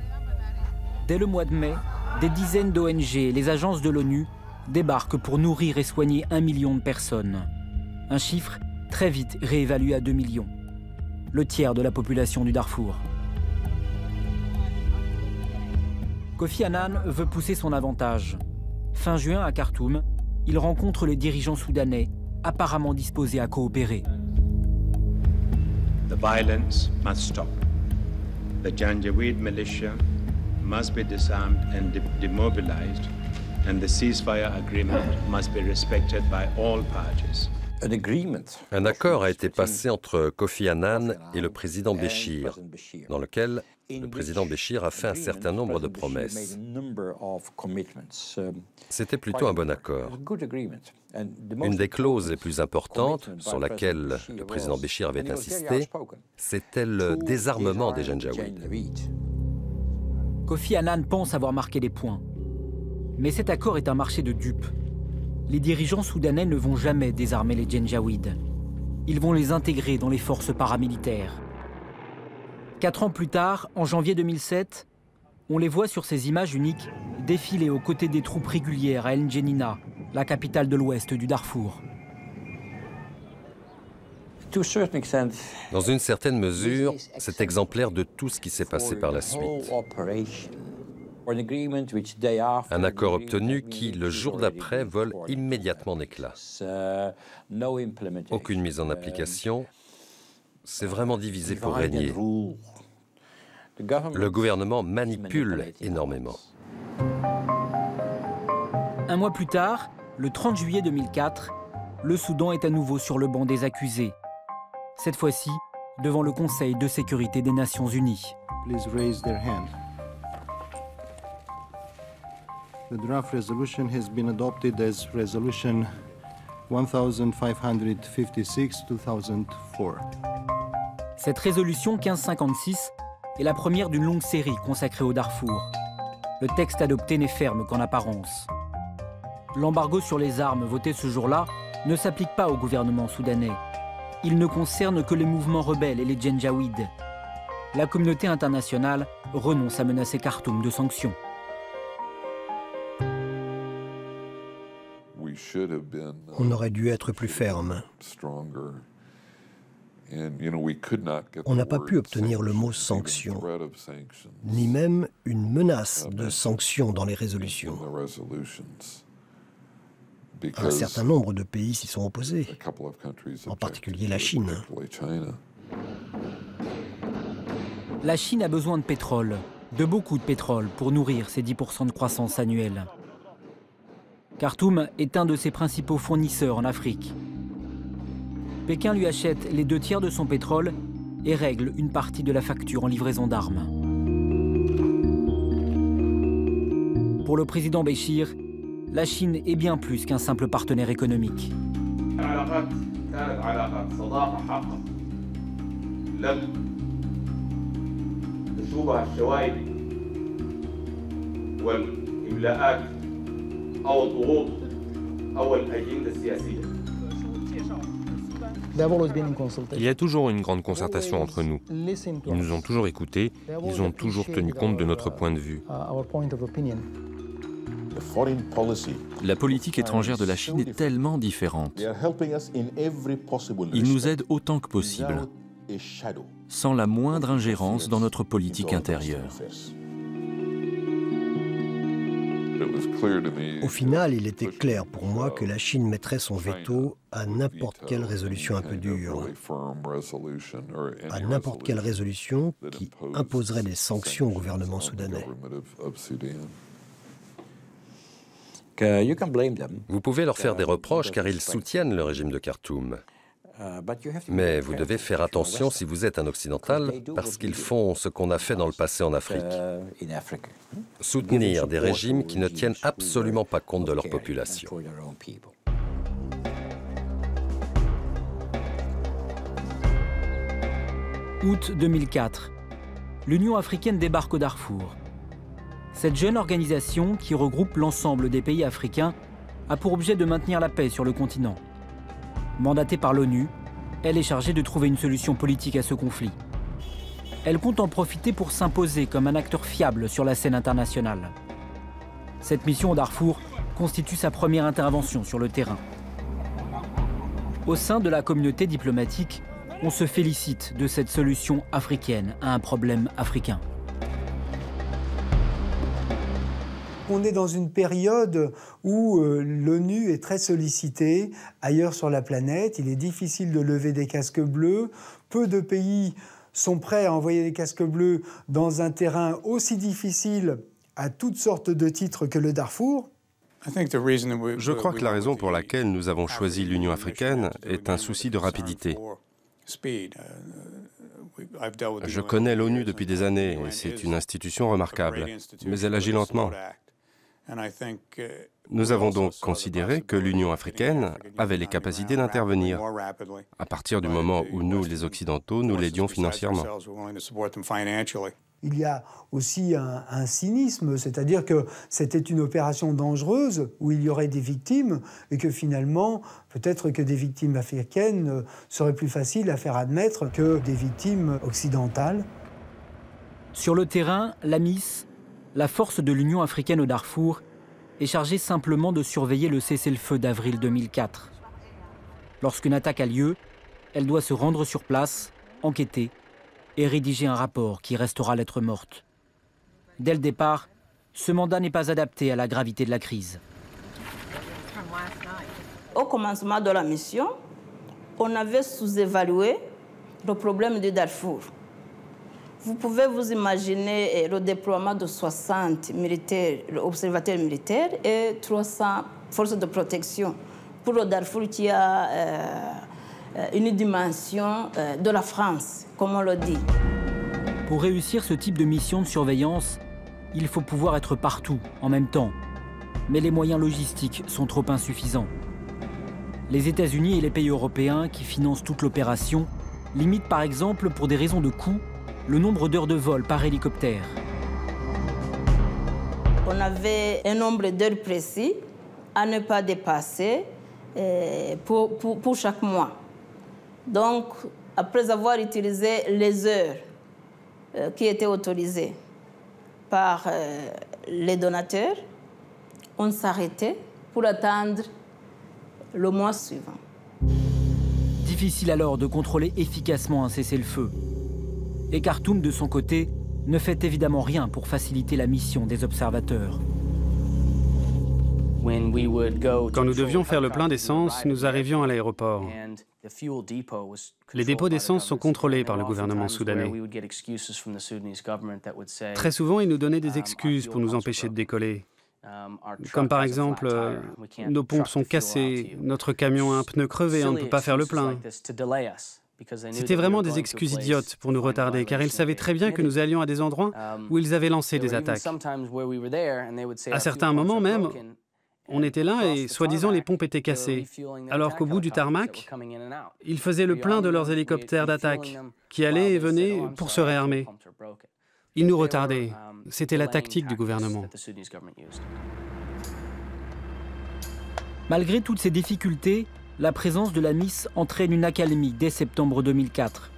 Dès le mois de mai, des dizaines d'ONG et les agences de l'ONU débarquent pour nourrir et soigner 1 million de personnes. Un chiffre très vite réévalué à 2 millions. Le tiers de la population du Darfour. Kofi Annan veut pousser son avantage. Fin juin, à Khartoum, il rencontre les dirigeants soudanais, apparemment disposés à coopérer. The violence must stop. The Janjaweed militia must be disarmed and demobilized, and the ceasefire agreement must be respected by all parties. Un accord a été passé entre Kofi Annan et le président Béchir, dans lequel le président Béchir a fait un certain nombre de promesses. C'était plutôt un bon accord. Une des clauses les plus importantes sur laquelle le président Béchir avait insisté, c'était le désarmement des Janjaouides. Kofi Annan pense avoir marqué des points. Mais cet accord est un marché de dupes. Les dirigeants soudanais ne vont jamais désarmer les Janjaouides. Ils vont les intégrer dans les forces paramilitaires. 4 ans plus tard, en janvier 2007, on les voit sur ces images uniques défiler aux côtés des troupes régulières à El Djenina, la capitale de l'ouest du Darfour. Dans une certaine mesure, c'est exemplaire de tout ce qui s'est passé par la suite. Un accord obtenu qui, le jour d'après, vole immédiatement d'éclat. Aucune mise en application. C'est vraiment divisé pour régner. Le gouvernement manipule énormément. Un mois plus tard, le 30 juillet 2004, le Soudan est à nouveau sur le banc des accusés. Cette fois-ci, devant le Conseil de sécurité des Nations Unies. Please raise their hand. The draft resolution has been adopted as resolution 1556/2004. Cette résolution 1556 est la première d'une longue série consacrée au Darfour. Le texte adopté n'est ferme qu'en apparence. L'embargo sur les armes voté ce jour-là ne s'applique pas au gouvernement soudanais. Il ne concerne que les mouvements rebelles et les Janjaouides. La communauté internationale renonce à menacer Khartoum de sanctions. On aurait dû être plus ferme. On n'a pas pu obtenir le mot sanction, ni même une menace de sanction dans les résolutions. Un certain nombre de pays s'y sont opposés, en particulier la Chine. La Chine a besoin de pétrole, de beaucoup de pétrole, pour nourrir ses 10% de croissance annuelle. Khartoum est un de ses principaux fournisseurs en Afrique. Pékin lui achète les 2 tiers de son pétrole et règle une partie de la facture en livraison d'armes. Pour le président Béchir, la Chine est bien plus qu'un simple partenaire économique. Il y a toujours une grande concertation entre nous. Ils nous ont toujours écoutés, ils ont toujours tenu compte de notre point de vue. La politique étrangère de la Chine est tellement différente. Ils nous aident autant que possible, sans la moindre ingérence dans notre politique intérieure. Au final, il était clair pour moi que la Chine mettrait son veto à n'importe quelle résolution un peu dure, à n'importe quelle résolution qui imposerait des sanctions au gouvernement soudanais. Vous pouvez leur faire des reproches car ils soutiennent le régime de Khartoum. Mais vous devez faire attention si vous êtes un occidental parce qu'ils font ce qu'on a fait dans le passé en Afrique. Soutenir des régimes qui ne tiennent absolument pas compte de leur population. Août 2004. L'Union africaine débarque au Darfour. Cette jeune organisation, qui regroupe l'ensemble des pays africains, a pour objet de maintenir la paix sur le continent. Mandatée par l'ONU, elle est chargée de trouver une solution politique à ce conflit. Elle compte en profiter pour s'imposer comme un acteur fiable sur la scène internationale. Cette mission au Darfour constitue sa première intervention sur le terrain. Au sein de la communauté diplomatique, on se félicite de cette solution africaine à un problème africain. On est dans une période où l'ONU est très sollicitée ailleurs sur la planète. Il est difficile de lever des casques bleus. Peu de pays sont prêts à envoyer des casques bleus dans un terrain aussi difficile à toutes sortes de titres que le Darfour. Je crois que la raison pour laquelle nous avons choisi l'Union africaine est un souci de rapidité. Je connais l'ONU depuis des années et c'est une institution remarquable, mais elle agit lentement. Nous avons donc considéré que l'Union africaine avait les capacités d'intervenir, à partir du moment où nous, les Occidentaux, nous l'aidions financièrement. Il y a aussi un cynisme, c'est-à-dire que c'était une opération dangereuse où il y aurait des victimes et que finalement, peut-être que des victimes africaines seraient plus faciles à faire admettre que des victimes occidentales. Sur le terrain, l'AMIS, la force de l'Union africaine au Darfour, est chargée simplement de surveiller le cessez-le-feu d'avril 2004. Lorsqu'une attaque a lieu, elle doit se rendre sur place, enquêter et rédiger un rapport qui restera lettre morte. Dès le départ, ce mandat n'est pas adapté à la gravité de la crise. Au commencement de la mission, on avait sous-évalué le problème du Darfour. Vous pouvez vous imaginer le déploiement de 60 militaires, observateurs militaires et 300 forces de protection pour le Darfour qui a une dimension de la France, comme on le dit. Pour réussir ce type de mission de surveillance, il faut pouvoir être partout, en même temps. Mais les moyens logistiques sont trop insuffisants. Les États-Unis et les pays européens qui financent toute l'opération limitent par exemple, pour des raisons de coût, le nombre d'heures de vol par hélicoptère. On avait un nombre d'heures précis à ne pas dépasser pour chaque mois. Donc, après avoir utilisé les heures qui étaient autorisées par les donateurs, on s'arrêtait pour attendre le mois suivant. Difficile alors de contrôler efficacement un cessez-le-feu. Et Khartoum, de son côté, ne fait évidemment rien pour faciliter la mission des observateurs. Quand nous devions faire le plein d'essence, nous arrivions à l'aéroport. Les dépôts d'essence sont contrôlés par le gouvernement soudanais. Très souvent, ils nous donnaient des excuses pour nous empêcher de décoller. Comme par exemple, nos pompes sont cassées, notre camion a un pneu crevé, on ne peut pas faire le plein. C'était vraiment des excuses idiotes pour nous retarder, car ils savaient très bien que nous allions à des endroits où ils avaient lancé des attaques. À certains moments même, on était là et, soi-disant, les pompes étaient cassées, alors qu'au bout du tarmac, ils faisaient le plein de leurs hélicoptères d'attaque, qui allaient et venaient pour se réarmer. Ils nous retardaient. C'était la tactique du gouvernement. Malgré toutes ces difficultés, la présence de l'AMIS entraîne une accalmie dès septembre 2004.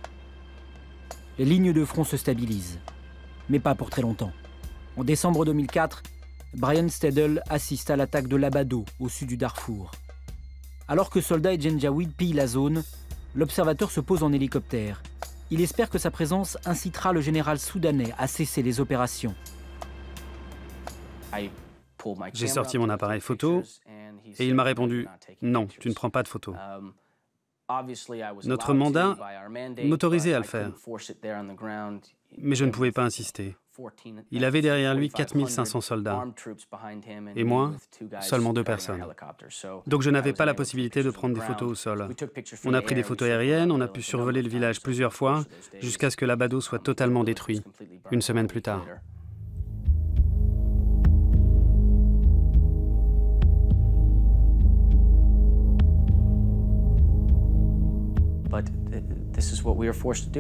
Les lignes de front se stabilisent, mais pas pour très longtemps. En décembre 2004, Brian Stedel assiste à l'attaque de l'Abado, au sud du Darfour. Alors que soldats et Janjaweed pillent la zone, l'observateur se pose en hélicoptère. Il espère que sa présence incitera le général soudanais à cesser les opérations. J'ai sorti mon appareil photo et il m'a répondu « Non, tu ne prends pas de photos ». Notre mandat m'autorisait à le faire, mais je ne pouvais pas insister. Il avait derrière lui 4500 soldats, et moi, seulement 2 personnes. Donc je n'avais pas la possibilité de prendre des photos au sol. On a pris des photos aériennes, on a pu survoler le village plusieurs fois, jusqu'à ce que l'Abado soit totalement détruit, une semaine plus tard.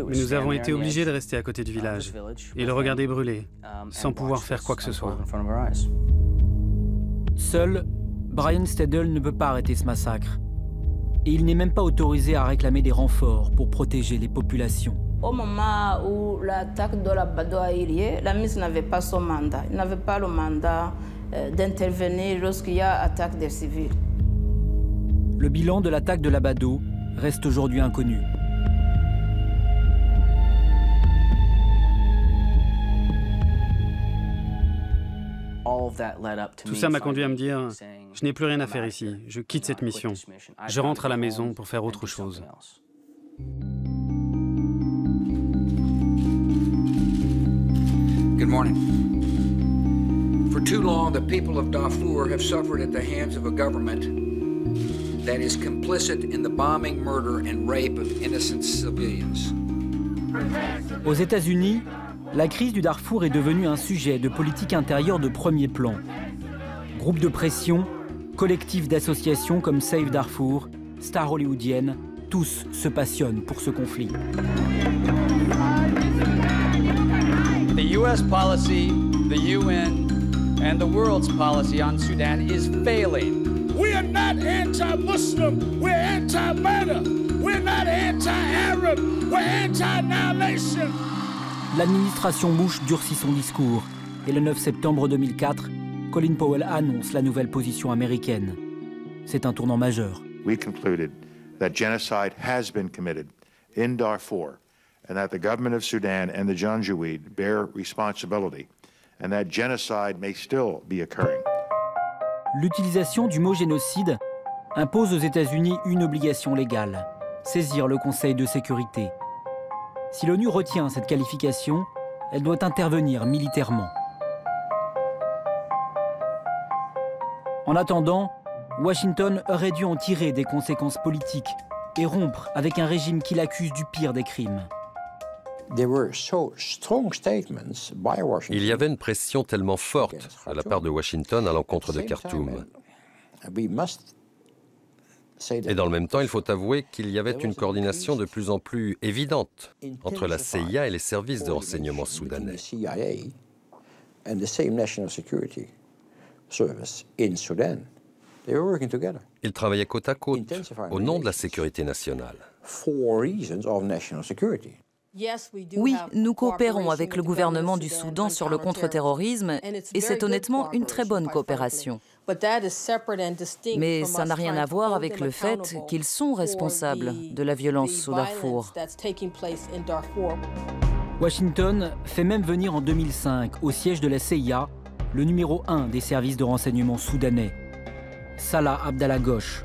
Mais nous avons été obligés de rester à côté du village et le regarder brûler, sans pouvoir faire quoi que ce soit. Seul, Brian Stedel ne peut pas arrêter ce massacre. Et il n'est même pas autorisé à réclamer des renforts pour protéger les populations. Au moment où l'attaque de l'Abado a eu lieu, l'AMIS n'avait pas son mandat. Il n'avait pas le mandat d'intervenir lorsqu'il y a attaque des civils. Le bilan de l'attaque de l'Abado reste aujourd'hui inconnu. Tout ça m'a conduit à me dire, je n'ai plus rien à faire ici, je quitte cette mission. Je rentre à la maison pour faire autre chose. Good morning. For too long, the people of Darfur have suffered at the hands of a government that is complicit in the bombing, murder, and rape of innocent civilians. Aux États-Unis, la crise du Darfour est devenue un sujet de politique intérieure de premier plan. Groupes de pression, collectifs d'associations comme Save Darfur, Star hollywoodienne, tous se passionnent pour ce conflit. The US policy, the UN, and the world's policy on Sudan is failing. We are not anti-Muslim, we're anti-murder. We're not anti-Arab, we're anti-annihilation. L'administration Bush durcit son discours et le 9 septembre 2004, Colin Powell annonce la nouvelle position américaine. C'est un tournant majeur. We concluded that genocide has been committed in Darfur and that the government of Sudan and the Janjaweed bear responsibility and that genocide may still be occurring. L'utilisation du mot génocide impose aux États-Unis une obligation légale, saisir le Conseil de sécurité. Si l'ONU retient cette qualification, elle doit intervenir militairement. En attendant, Washington aurait dû en tirer des conséquences politiques et rompre avec un régime qui l'accuse du pire des crimes. Il y avait une pression tellement forte à la part de Washington à l'encontre de Khartoum. Et dans le même temps, il faut avouer qu'il y avait une coordination de plus en plus évidente entre la CIA et les services de renseignement soudanais. Ils travaillaient côte à côte au nom de la sécurité nationale. Oui, nous coopérons avec le gouvernement du Soudan sur le contre-terrorisme et c'est honnêtement une très bonne coopération. Mais ça n'a rien à voir avec le fait qu'ils sont responsables de la violence au Darfour. Washington fait même venir en 2005 au siège de la CIA le numéro 1 des services de renseignement soudanais, Salah Abdallah Ghosh.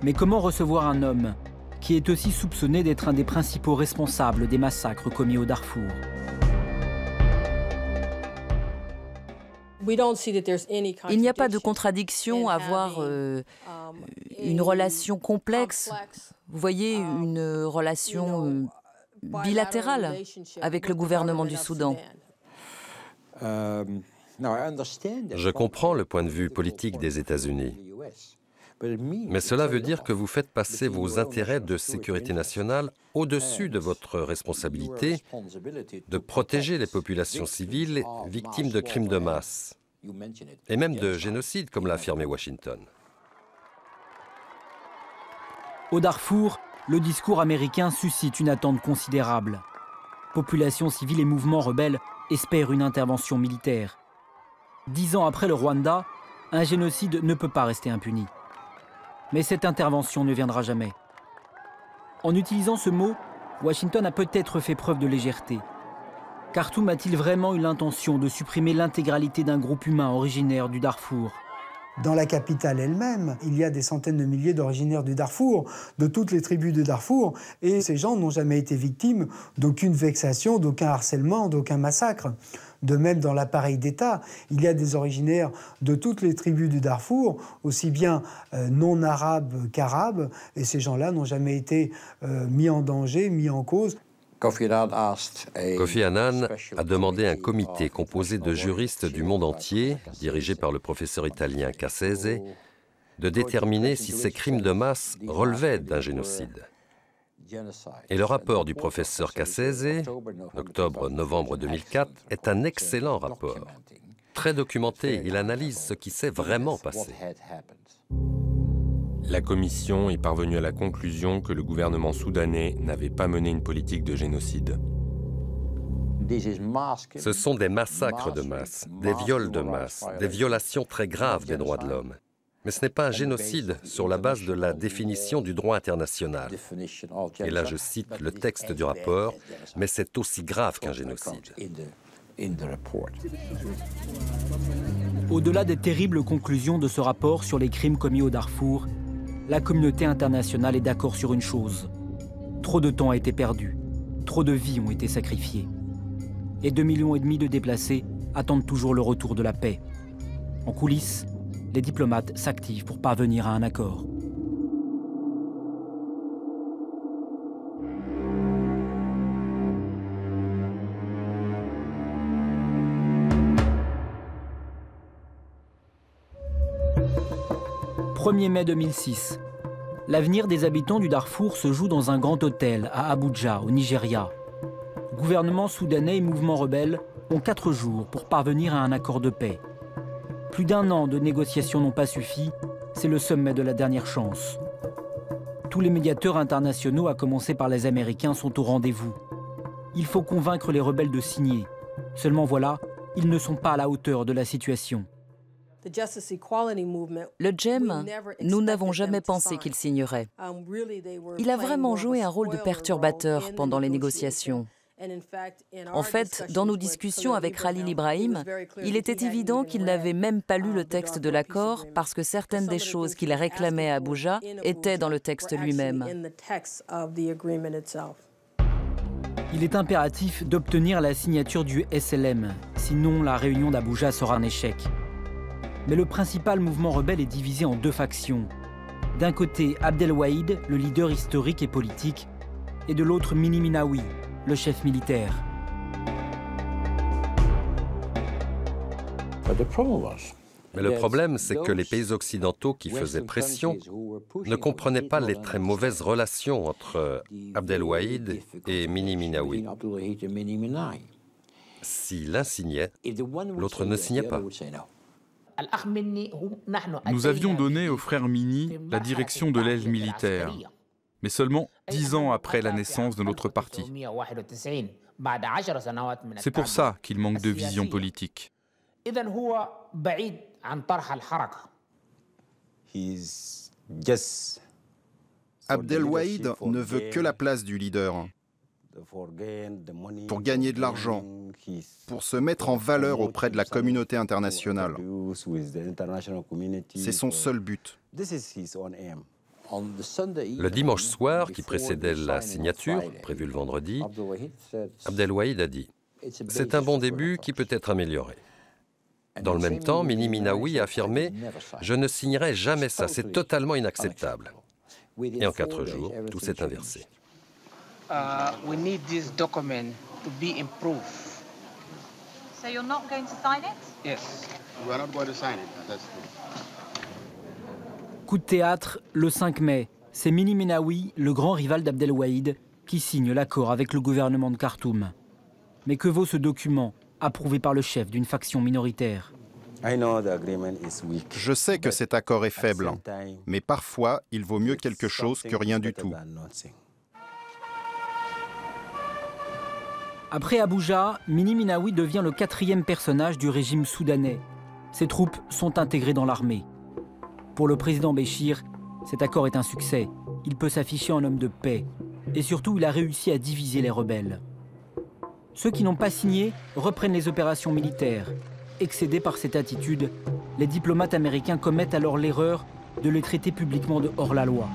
Mais comment recevoir un homme qui est aussi soupçonné d'être un des principaux responsables des massacres commis au Darfour? Il n'y a pas de contradiction à avoir une relation complexe, vous voyez, une relation bilatérale avec le gouvernement du Soudan. Je comprends le point de vue politique des États-Unis. Mais cela veut dire que vous faites passer vos intérêts de sécurité nationale au-dessus de votre responsabilité de protéger les populations civiles victimes de crimes de masse, et même de génocide, comme l'a affirmé Washington. Au Darfour, le discours américain suscite une attente considérable. Population civile et mouvements rebelles espèrent une intervention militaire. 10 ans après le Rwanda, un génocide ne peut pas rester impuni. Mais cette intervention ne viendra jamais. En utilisant ce mot, Washington a peut-être fait preuve de légèreté. Khartoum a-t-il vraiment eu l'intention de supprimer l'intégralité d'un groupe humain originaire du Darfour? Dans la capitale elle-même, il y a des centaines de milliers d'originaires du Darfour, de toutes les tribus du Darfour, et ces gens n'ont jamais été victimes d'aucune vexation, d'aucun harcèlement, d'aucun massacre. De même, dans l'appareil d'État, il y a des originaires de toutes les tribus du Darfour, aussi bien non arabes qu'arabes, et ces gens-là n'ont jamais été mis en danger, mis en cause. Kofi Annan a demandé un comité composé de juristes du monde entier, dirigé par le professeur italien Cassese, de déterminer si ces crimes de masse relevaient d'un génocide. Et le rapport du professeur Cassese, octobre-novembre 2004, est un excellent rapport. Très documenté, il analyse ce qui s'est vraiment passé. La commission est parvenue à la conclusion que le gouvernement soudanais n'avait pas mené une politique de génocide. Ce sont des massacres de masse, des viols de masse, des violations très graves des droits de l'homme. Mais ce n'est pas un génocide sur la base de la définition du droit international. Et là, je cite le texte du rapport, mais c'est aussi grave qu'un génocide. Au-delà des terribles conclusions de ce rapport sur les crimes commis au Darfour, la communauté internationale est d'accord sur une chose. Trop de temps a été perdu, trop de vies ont été sacrifiées. Et 2,5 millions de déplacés attendent toujours le retour de la paix. En coulisses, les diplomates s'activent pour parvenir à un accord. « 1er mai 2006. L'avenir des habitants du Darfour se joue dans un grand hôtel à Abuja, au Nigeria. Gouvernement soudanais et mouvements rebelles ont 4 jours pour parvenir à un accord de paix. Plus d'1 an de négociations n'ont pas suffi, c'est le sommet de la dernière chance. Tous les médiateurs internationaux, à commencer par les Américains, sont au rendez-vous. Il faut convaincre les rebelles de signer. Seulement voilà, ils ne sont pas à la hauteur de la situation. Le GEM, nous n'avons jamais pensé qu'il signerait. Il a vraiment joué un rôle de perturbateur pendant les négociations. En fait, dans nos discussions avec Khalil Ibrahim, il était évident qu'il n'avait même pas lu le texte de l'accord parce que certaines des choses qu'il réclamait à Abuja étaient dans le texte lui-même. Il est impératif d'obtenir la signature du SLM, sinon la réunion d'Abuja sera un échec. Mais le principal mouvement rebelle est divisé en 2 factions. D'un côté, Abdelwahid, le leader historique et politique, et de l'autre, Mini Minawi, le chef militaire. Mais le problème, c'est que les pays occidentaux qui faisaient pression ne comprenaient pas les très mauvaises relations entre Abdelwahid et Mini Minawi. Si l'un signait, l'autre ne signait pas. Nous avions donné au frère Mini la direction de l'aile militaire, mais seulement 10 ans après la naissance de notre parti. C'est pour ça qu'il manque de vision politique. Abdelwahid ne veut que la place du leader, pour gagner de l'argent, pour se mettre en valeur auprès de la communauté internationale. C'est son seul but. Le dimanche soir qui précédait la signature, prévue le vendredi, Abdelwahid a dit « C'est un bon début qui peut être amélioré ». Dans le même temps, Mini Minawi a affirmé « Je ne signerai jamais ça, c'est totalement inacceptable ». Et en 4 jours, tout s'est inversé. We need this document to be improved. So you're not going to sign it? Yes. We are not going to sign it. That's Coup de théâtre, le 5 mai, c'est Mini Minawi, le grand rival d'Abdelwahid, qui signe l'accord avec le gouvernement de Khartoum. Mais que vaut ce document, approuvé par le chef d'une faction minoritaire? Je sais que cet accord est faible, mais parfois, il vaut mieux quelque chose que rien du tout. Après Abuja, Mini Minawi devient le 4e personnage du régime soudanais. Ses troupes sont intégrées dans l'armée. Pour le président Béchir, cet accord est un succès. Il peut s'afficher en homme de paix. Et surtout, il a réussi à diviser les rebelles. Ceux qui n'ont pas signé reprennent les opérations militaires. Excédés par cette attitude, les diplomates américains commettent alors l'erreur de les traiter publiquement de hors-la-loi.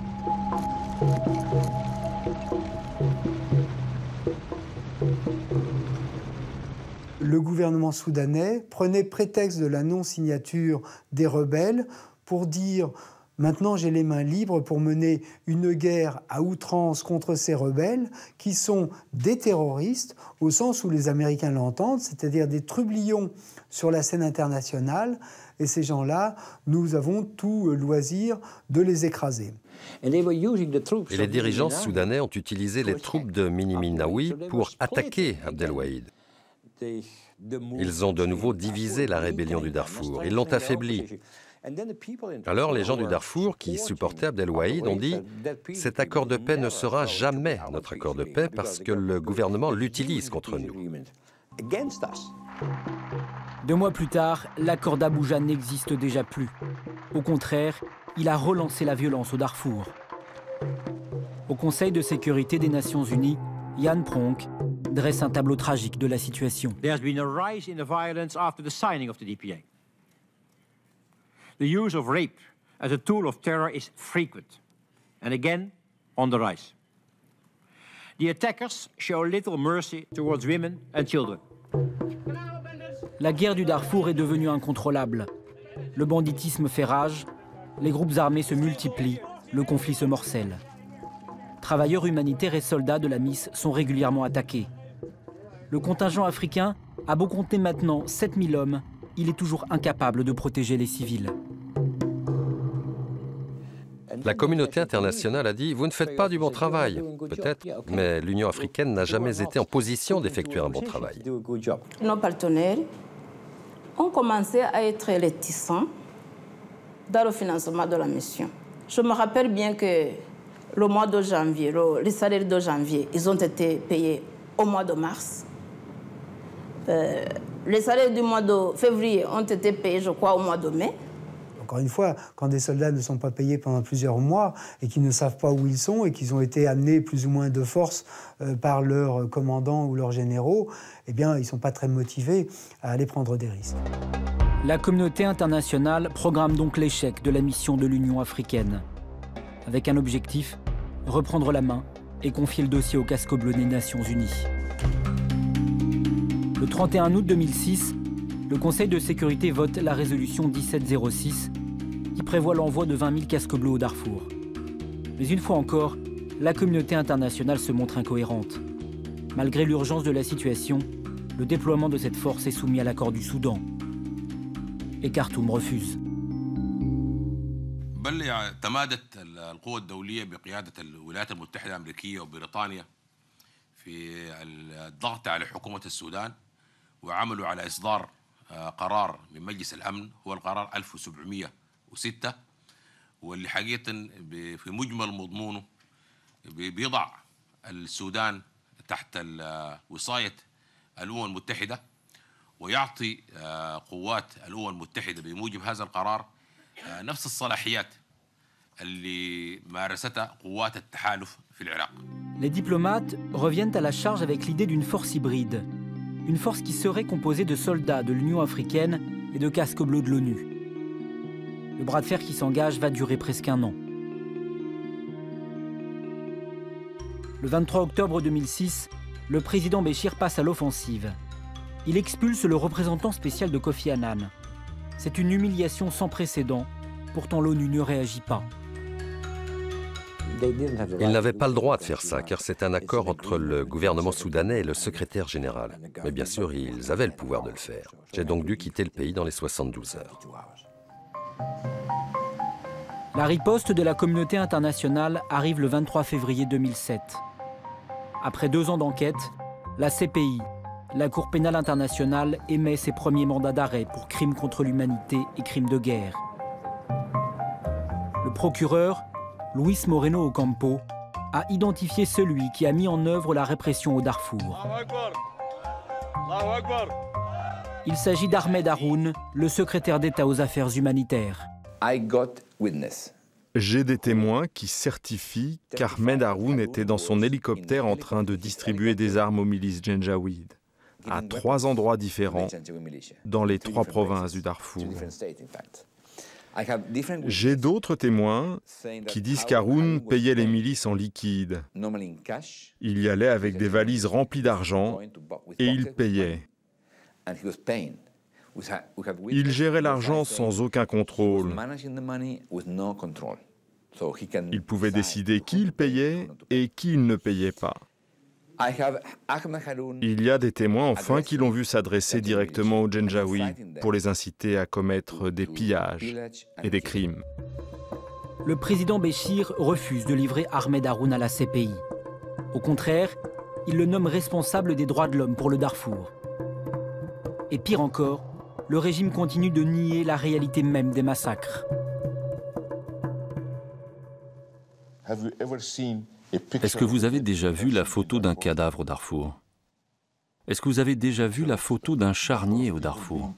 Le gouvernement soudanais prenait prétexte de la non-signature des rebelles pour dire « Maintenant j'ai les mains libres pour mener une guerre à outrance contre ces rebelles qui sont des terroristes au sens où les Américains l'entendent, c'est-à-dire des trublions sur la scène internationale et ces gens-là, nous avons tout loisir de les écraser. » Et les dirigeants soudanais ont utilisé les troupes de Mini Minawi pour attaquer Abdelwahid. Ils ont de nouveau divisé la rébellion du Darfour, ils l'ont affaiblie. Alors les gens du Darfour qui supportaient Abdelwahid ont dit « Cet accord de paix ne sera jamais notre accord de paix parce que le gouvernement l'utilise contre nous. » 2 mois plus tard, l'accord d'Abuja n'existe déjà plus. Au contraire, il a relancé la violence au Darfour. Au Conseil de sécurité des Nations Unies, Jan Pronk dresse un tableau tragique de la situation. There has been a rise in the violence after the signing of the DPA. The use of rape as a tool of terror is frequent, and again, on the rise. The attackers show little mercy towards women and children. la guerre du Darfour est devenue incontrôlable. Le banditisme fait rage, les groupes armés se multiplient, le conflit se morcelle. Travailleurs humanitaires et soldats de la MIS sont régulièrement attaqués. Le contingent africain a beau compter maintenant 7000 hommes, il est toujours incapable de protéger les civils. La communauté internationale a dit « Vous ne faites pas du bon travail ». Peut-être, mais l'Union africaine n'a jamais été en position d'effectuer un bon travail. Nos partenaires ont commencé à être réticents dans le financement de la mission. Je me rappelle bien que le mois de janvier, les salaires de janvier, ils ont été payés au mois de mars. Les salaires du mois de février ont été payés, je crois, au mois de mai. Encore une fois, quand des soldats ne sont pas payés pendant plusieurs mois et qu'ils ne savent pas où ils sont et qu'ils ont été amenés plus ou moins de force par leurs commandants ou leurs généraux, eh bien, ils ne sont pas très motivés à aller prendre des risques. La communauté internationale programme donc l'échec de la mission de l'Union africaine. Avec un objectif, reprendre la main et confier le dossier au casque bleu des Nations Unies. Le 31 août 2006, le Conseil de sécurité vote la résolution 1706 qui prévoit l'envoi de 20 000 casques bleus au Darfour. Mais une fois encore, la communauté internationale se montre incohérente. Malgré l'urgence de la situation, le déploiement de cette force est soumis à l'accord du Soudan. Et Khartoum refuse. تمادت القوى الدولية بقيادة الولايات المتحدة الأمريكية وبريطانيا في الضغط على حكومة السودان وعملوا على إصدار قرار من مجلس الأمن هو القرار 1706 واللي حقيقة في مجمل مضمونه بيضع السودان تحت وصاية الأمم المتحدة ويعطي قوات الأمم المتحدة بموجب هذا القرار نفس الصلاحيات اللي مارستها قوات التحالف في العراق. Les diplomates reviennent à la charge avec l'idée d'une force hybride. Une force qui serait composée de soldats de l'Union africaine et de casques bleus de l'ONU. Le bras de fer qui s'engage va durer presque un an. Le 23 octobre 2006, le président Béchir passe à l'offensive. Il expulse le représentant spécial de Kofi Annan. C'est une humiliation sans précédent, pourtant l'ONU ne réagit pas. Ils n'avaient pas le droit de faire ça, car c'est un accord entre le gouvernement soudanais et le secrétaire général. Mais bien sûr, ils avaient le pouvoir de le faire. J'ai donc dû quitter le pays dans les 72 heures. La riposte de la communauté internationale arrive le 23 février 2007. Après 2 ans d'enquête, la CPI, la Cour pénale internationale, émet ses premiers mandats d'arrêt pour crimes contre l'humanité et crimes de guerre. Le procureur, Luis Moreno Ocampo, a identifié celui qui a mis en œuvre la répression au Darfour. Il s'agit d'Ahmed Haroun, le secrétaire d'État aux affaires humanitaires. J'ai des témoins qui certifient qu'Ahmed Haroun était dans son hélicoptère en train de distribuer des armes aux milices Janjaweed, à 3 endroits différents dans les 3 provinces du Darfour. J'ai d'autres témoins qui disent qu'Haroun payait les milices en liquide. Il y allait avec des valises remplies d'argent et il payait. Il gérait l'argent sans aucun contrôle. Il pouvait décider qui il payait et qui il ne payait pas. Il y a des témoins enfin qui l'ont vu s'adresser directement aux Janjaweed pour les inciter à commettre des pillages et des crimes. Le président Béchir refuse de livrer Ahmed Haroun à la CPI. Au contraire, il le nomme responsable des droits de l'homme pour le Darfour. Et pire encore, le régime continue de nier la réalité même des massacres. Est-ce que vous avez déjà vu la photo d'un cadavre au Darfour? Est-ce que vous avez déjà vu la photo d'un charnier au Darfour?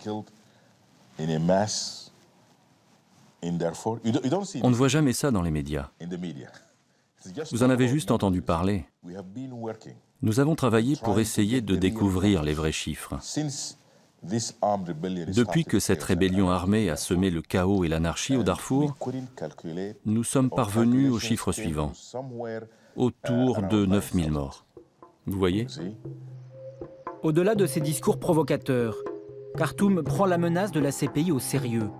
On ne voit jamais ça dans les médias. Vous en avez juste entendu parler. Nous avons travaillé pour essayer de découvrir les vrais chiffres. Depuis que cette rébellion armée a semé le chaos et l'anarchie au Darfour, nous sommes parvenus au chiffre suivant. Autour de 9000 morts. Vous voyez? Au-delà de ces discours provocateurs, Khartoum prend la menace de la CPI au sérieux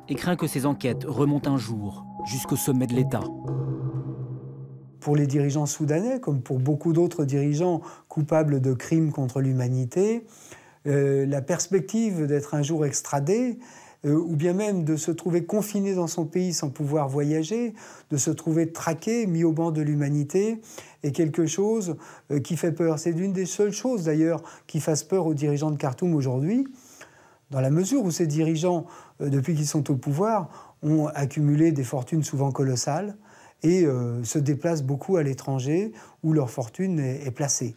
et craint que ces enquêtes remontent un jour jusqu'au sommet de l'État. Pour les dirigeants soudanais, comme pour beaucoup d'autres dirigeants coupables de crimes contre l'humanité, la perspective d'être un jour extradé, ou bien même de se trouver confiné dans son pays sans pouvoir voyager, de se trouver traqué, mis au banc de l'humanité, est quelque chose qui fait peur. C'est l'une des seules choses d'ailleurs qui fassent peur aux dirigeants de Khartoum aujourd'hui, dans la mesure où ces dirigeants, depuis qu'ils sont au pouvoir, ont accumulé des fortunes souvent colossales et se déplacent beaucoup à l'étranger où leur fortune est placée.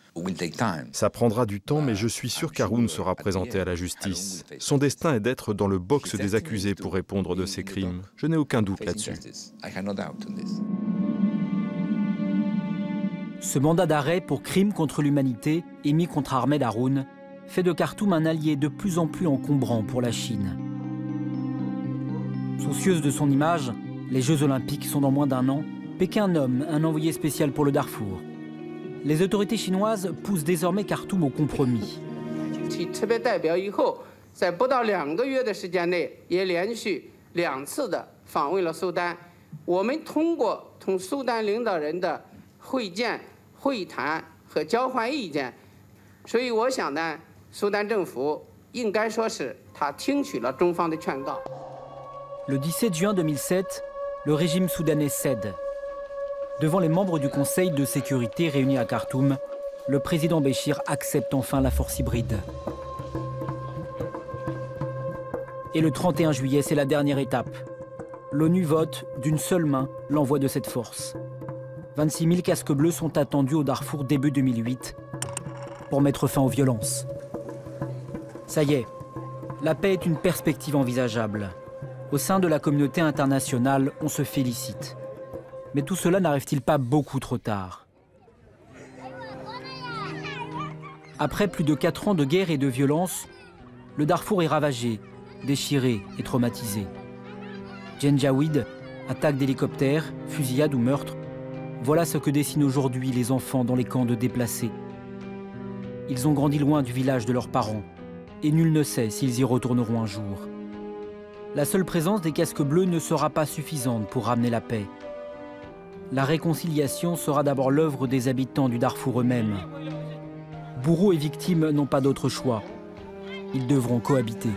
Ça prendra du temps, mais je suis sûr qu'Haroun sera présenté à la justice. Son destin est d'être dans le box des accusés pour répondre de ses crimes. Je n'ai aucun doute là-dessus. Ce mandat d'arrêt pour crime contre l'humanité émis contre Ahmed Haroun fait de Khartoum un allié de plus en plus encombrant pour la Chine. Soucieuse de son image, les Jeux Olympiques sont dans moins d'un an. Pékin nomme un envoyé spécial pour le Darfour. Les autorités chinoises poussent désormais Khartoum au compromis. Le 17 juin 2007, le régime soudanais cède. Devant les membres du Conseil de sécurité réunis à Khartoum, le président Béchir accepte enfin la force hybride. Et le 31 juillet, c'est la dernière étape. L'ONU vote d'une seule main l'envoi de cette force. 26 000 casques bleus sont attendus au Darfour début 2008 pour mettre fin aux violences. Ça y est, la paix est une perspective envisageable. Au sein de la communauté internationale, on se félicite. Mais tout cela n'arrive-t-il pas beaucoup trop tard? Après plus de 4 ans de guerre et de violence, le Darfour est ravagé, déchiré et traumatisé. Janjaweed, attaques d'hélicoptères, fusillades ou meurtres, voilà ce que dessinent aujourd'hui les enfants dans les camps de déplacés. Ils ont grandi loin du village de leurs parents, et nul ne sait s'ils y retourneront un jour. La seule présence des casques bleus ne sera pas suffisante pour ramener la paix. La réconciliation sera d'abord l'œuvre des habitants du Darfour eux-mêmes. Bourreaux et victimes n'ont pas d'autre choix. Ils devront cohabiter.